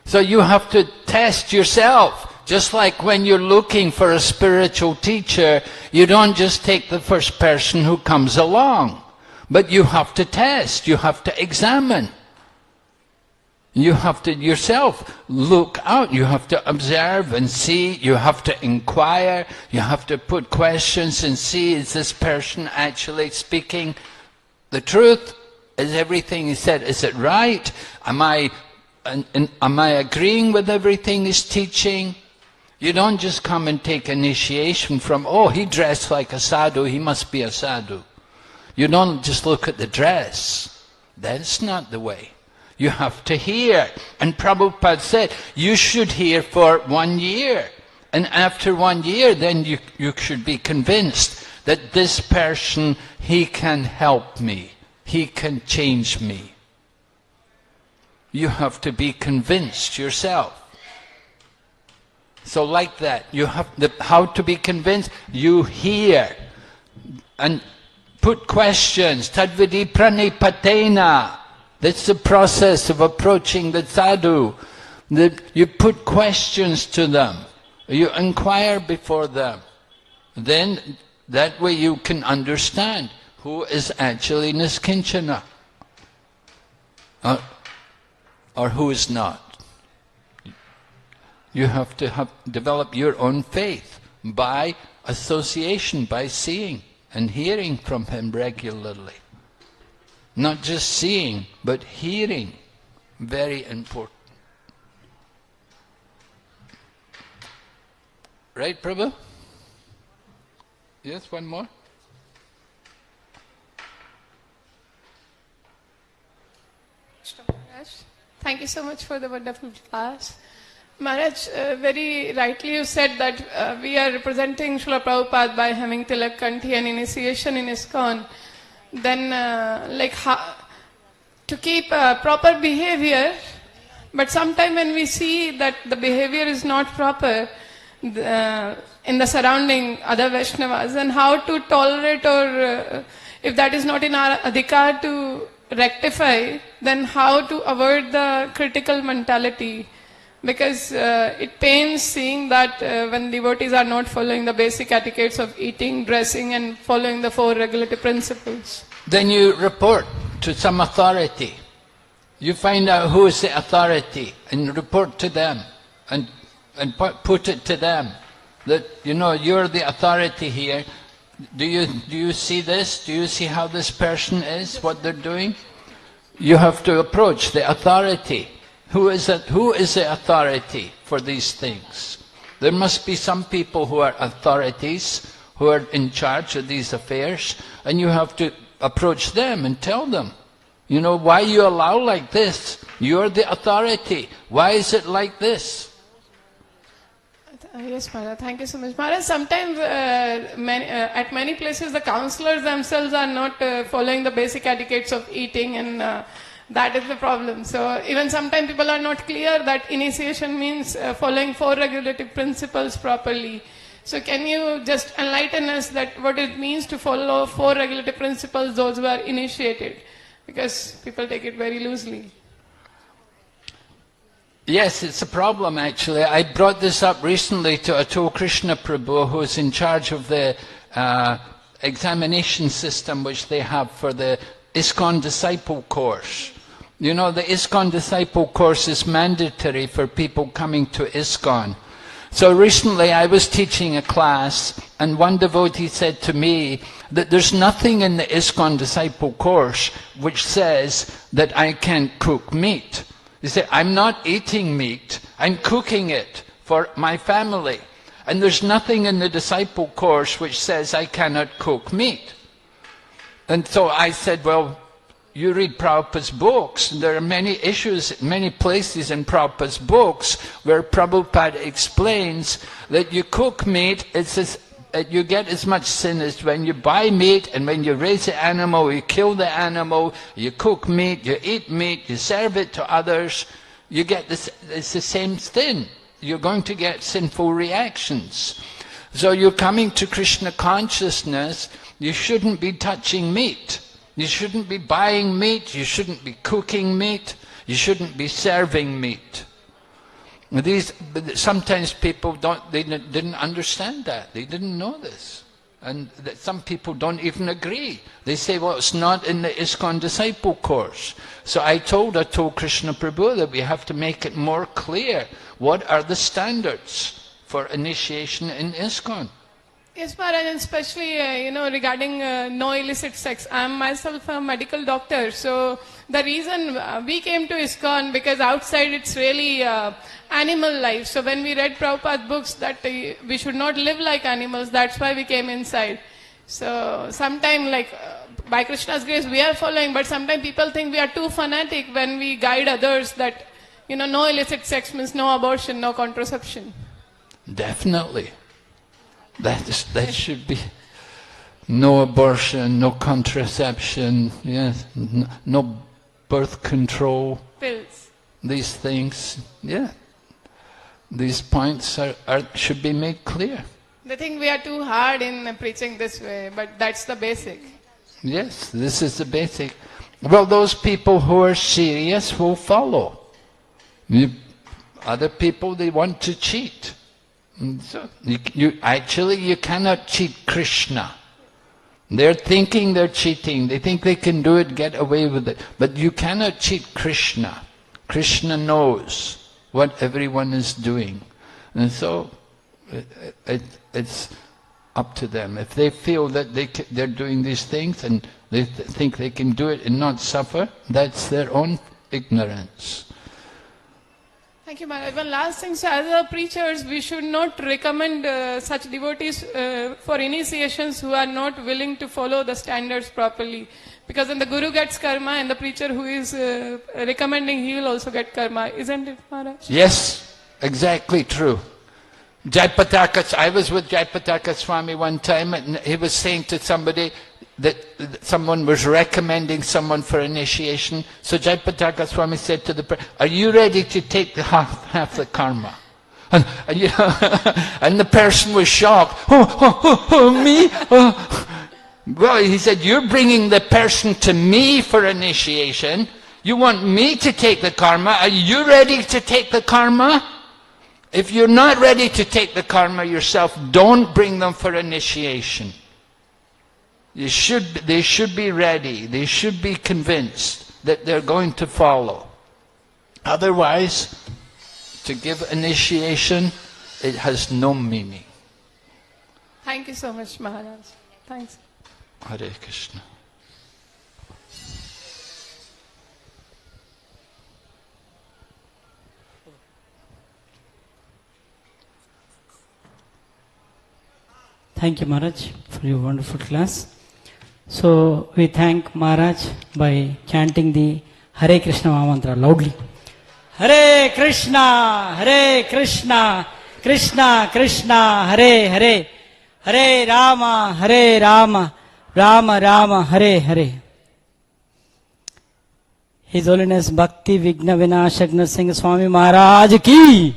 Speaker 2: So you have to test yourself. Just like when you're looking for a spiritual teacher, you don't just take the first person who comes along, but you have to test, you have to examine. You have to yourself look out, you have to observe and see, you have to inquire, you have to put questions and see, is this person actually speaking the truth? Is everything he said, is it right? Am I agreeing with everything he's teaching? You don't just come and take initiation from, oh, he dressed like a sadhu, he must be a sadhu. You don't just look at the dress. That's not the way. You have to hear. And Prabhupada said, you should hear for 1 year. And after 1 year, then you should be convinced that this person, he can help me. He can change me. You have to be convinced yourself. So like that, you have how to be convinced? You hear and put questions. Tadvidi pranipatena. That's the process of approaching the sadhu. You put questions to them. You inquire before them. Then that way you can understand who is actually niskinchana or who is not. You have to develop your own faith by association, by seeing and hearing from him regularly. Not just seeing, but hearing. Very important. Right, Prabhu? Yes, one more?
Speaker 6: Thank you so much for the wonderful class. Maharaj, very rightly you said that we are representing Srila Prabhupada by having Tilak Kanthi and initiation in ISKCON. Then, to keep proper behavior, but sometime when we see that the behavior is not proper in the surrounding other Vaishnavas, and how to tolerate, or if that is not in our adhikar to rectify, then how to avoid the critical mentality. Because it pains seeing that when devotees are not following the basic etiquettes of eating, dressing and following the 4 regulative principles.
Speaker 2: Then you report to some authority. You find out who is the authority and report to them and put it to them that, you know, you're the authority here. Do you see this? Do you see how this person is, what they're doing? You have to approach the authority. Who is the authority for these things? There must be some people who are authorities, who are in charge of these affairs, and you have to approach them and tell them, you know, why you allow like this? You're the authority. Why is it like this?
Speaker 6: Yes, Maharaj. Thank you so much. Maharaj, sometimes at many places the counselors themselves are not following the basic etiquettes of eating, and that is the problem. So even sometimes people are not clear that initiation means following 4 regulative principles properly. So can you just enlighten us that what it means to follow 4 regulative principles, those who are initiated? Because people take it very loosely.
Speaker 2: Yes, it's a problem actually. I brought this up recently to Atul Krishna Prabhu, who is in charge of the examination system which they have for the ISKCON Disciple Course. You know, the ISKCON Disciple Course is mandatory for people coming to ISKCON. So recently I was teaching a class, and one devotee said to me that there's nothing in the ISKCON Disciple Course which says that I can't cook meat. He said, I'm not eating meat, I'm cooking it for my family. And there's nothing in the Disciple Course which says I cannot cook meat. And so I said, well, you read Prabhupada's books, and there are many issues, many places in Prabhupada's books where Prabhupada explains that you cook meat, you get as much sin as when you buy meat, and when you raise the animal, you kill the animal, you cook meat, you eat meat, you serve it to others, you get this, it's the same sin. You're going to get sinful reactions. So you're coming to Krishna consciousness, you shouldn't be touching meat. You shouldn't be buying meat, you shouldn't be cooking meat, you shouldn't be serving meat. Sometimes people didn't understand that, they didn't know this. And some people don't even agree. They say, well, it's not in the ISKCON Disciple Course. So I told Krishna Prabhu that we have to make it more clear. What are the standards for initiation in ISKCON?
Speaker 6: Yes, Maharaj, and especially, regarding no illicit sex. I am myself a medical doctor, so the reason we came to ISKCON, because outside it's really animal life. So when we read Prabhupada's books that we should not live like animals, that's why we came inside. So sometime by Krishna's grace we are following, but sometimes people think we are too fanatic when we guide others that, no illicit sex means no abortion, no contraception.
Speaker 2: Definitely. That should be no abortion, no contraception, yes, no birth control.
Speaker 6: Pills.
Speaker 2: These things, yeah. These points should be made clear.
Speaker 6: They think we are too hard in preaching this way, but that's the basic.
Speaker 2: Yes, this is the basic. Well, those people who are serious will follow. Other people, they want to cheat. And so you cannot cheat Krishna. They're thinking they're cheating. They think they can do it, get away with it. But you cannot cheat Krishna. Krishna knows what everyone is doing. And so it's up to them. If they feel that they're doing these things and they think they can do it and not suffer, that's their own ignorance.
Speaker 6: Thank you, Maharaj. One last thing, so as preachers, we should not recommend such devotees for initiations who are not willing to follow the standards properly. Because when the Guru gets karma and the preacher who is recommending, he will also get karma. Isn't it, Maharaj?
Speaker 2: Yes, exactly true. I was with Jayapataka Swami one time, and he was saying to somebody that someone was recommending someone for initiation. So Jayapataka Swami said to the person, "Are you ready to take the half the karma?" And the person was shocked. Me? Well, he said, "You're bringing the person to me for initiation. You want me to take the karma. Are you ready to take the karma? If you're not ready to take the karma yourself, don't bring them for initiation." They should be ready. They should be convinced that they're going to follow. Otherwise, to give initiation, it has no meaning.
Speaker 6: Thank you so much, Maharaj. Thanks.
Speaker 2: Hare Krishna.
Speaker 1: Thank you, Maharaj, for your wonderful class. So we thank Maharaj by chanting the Hare Krishna Mahamantra loudly. Hare Krishna, Krishna Krishna, Hare Hare, Hare Rama, Rama Rama, Hare Hare. His Holiness Bhakti Vigna Vinashak Narsingh Swami Maharaj ki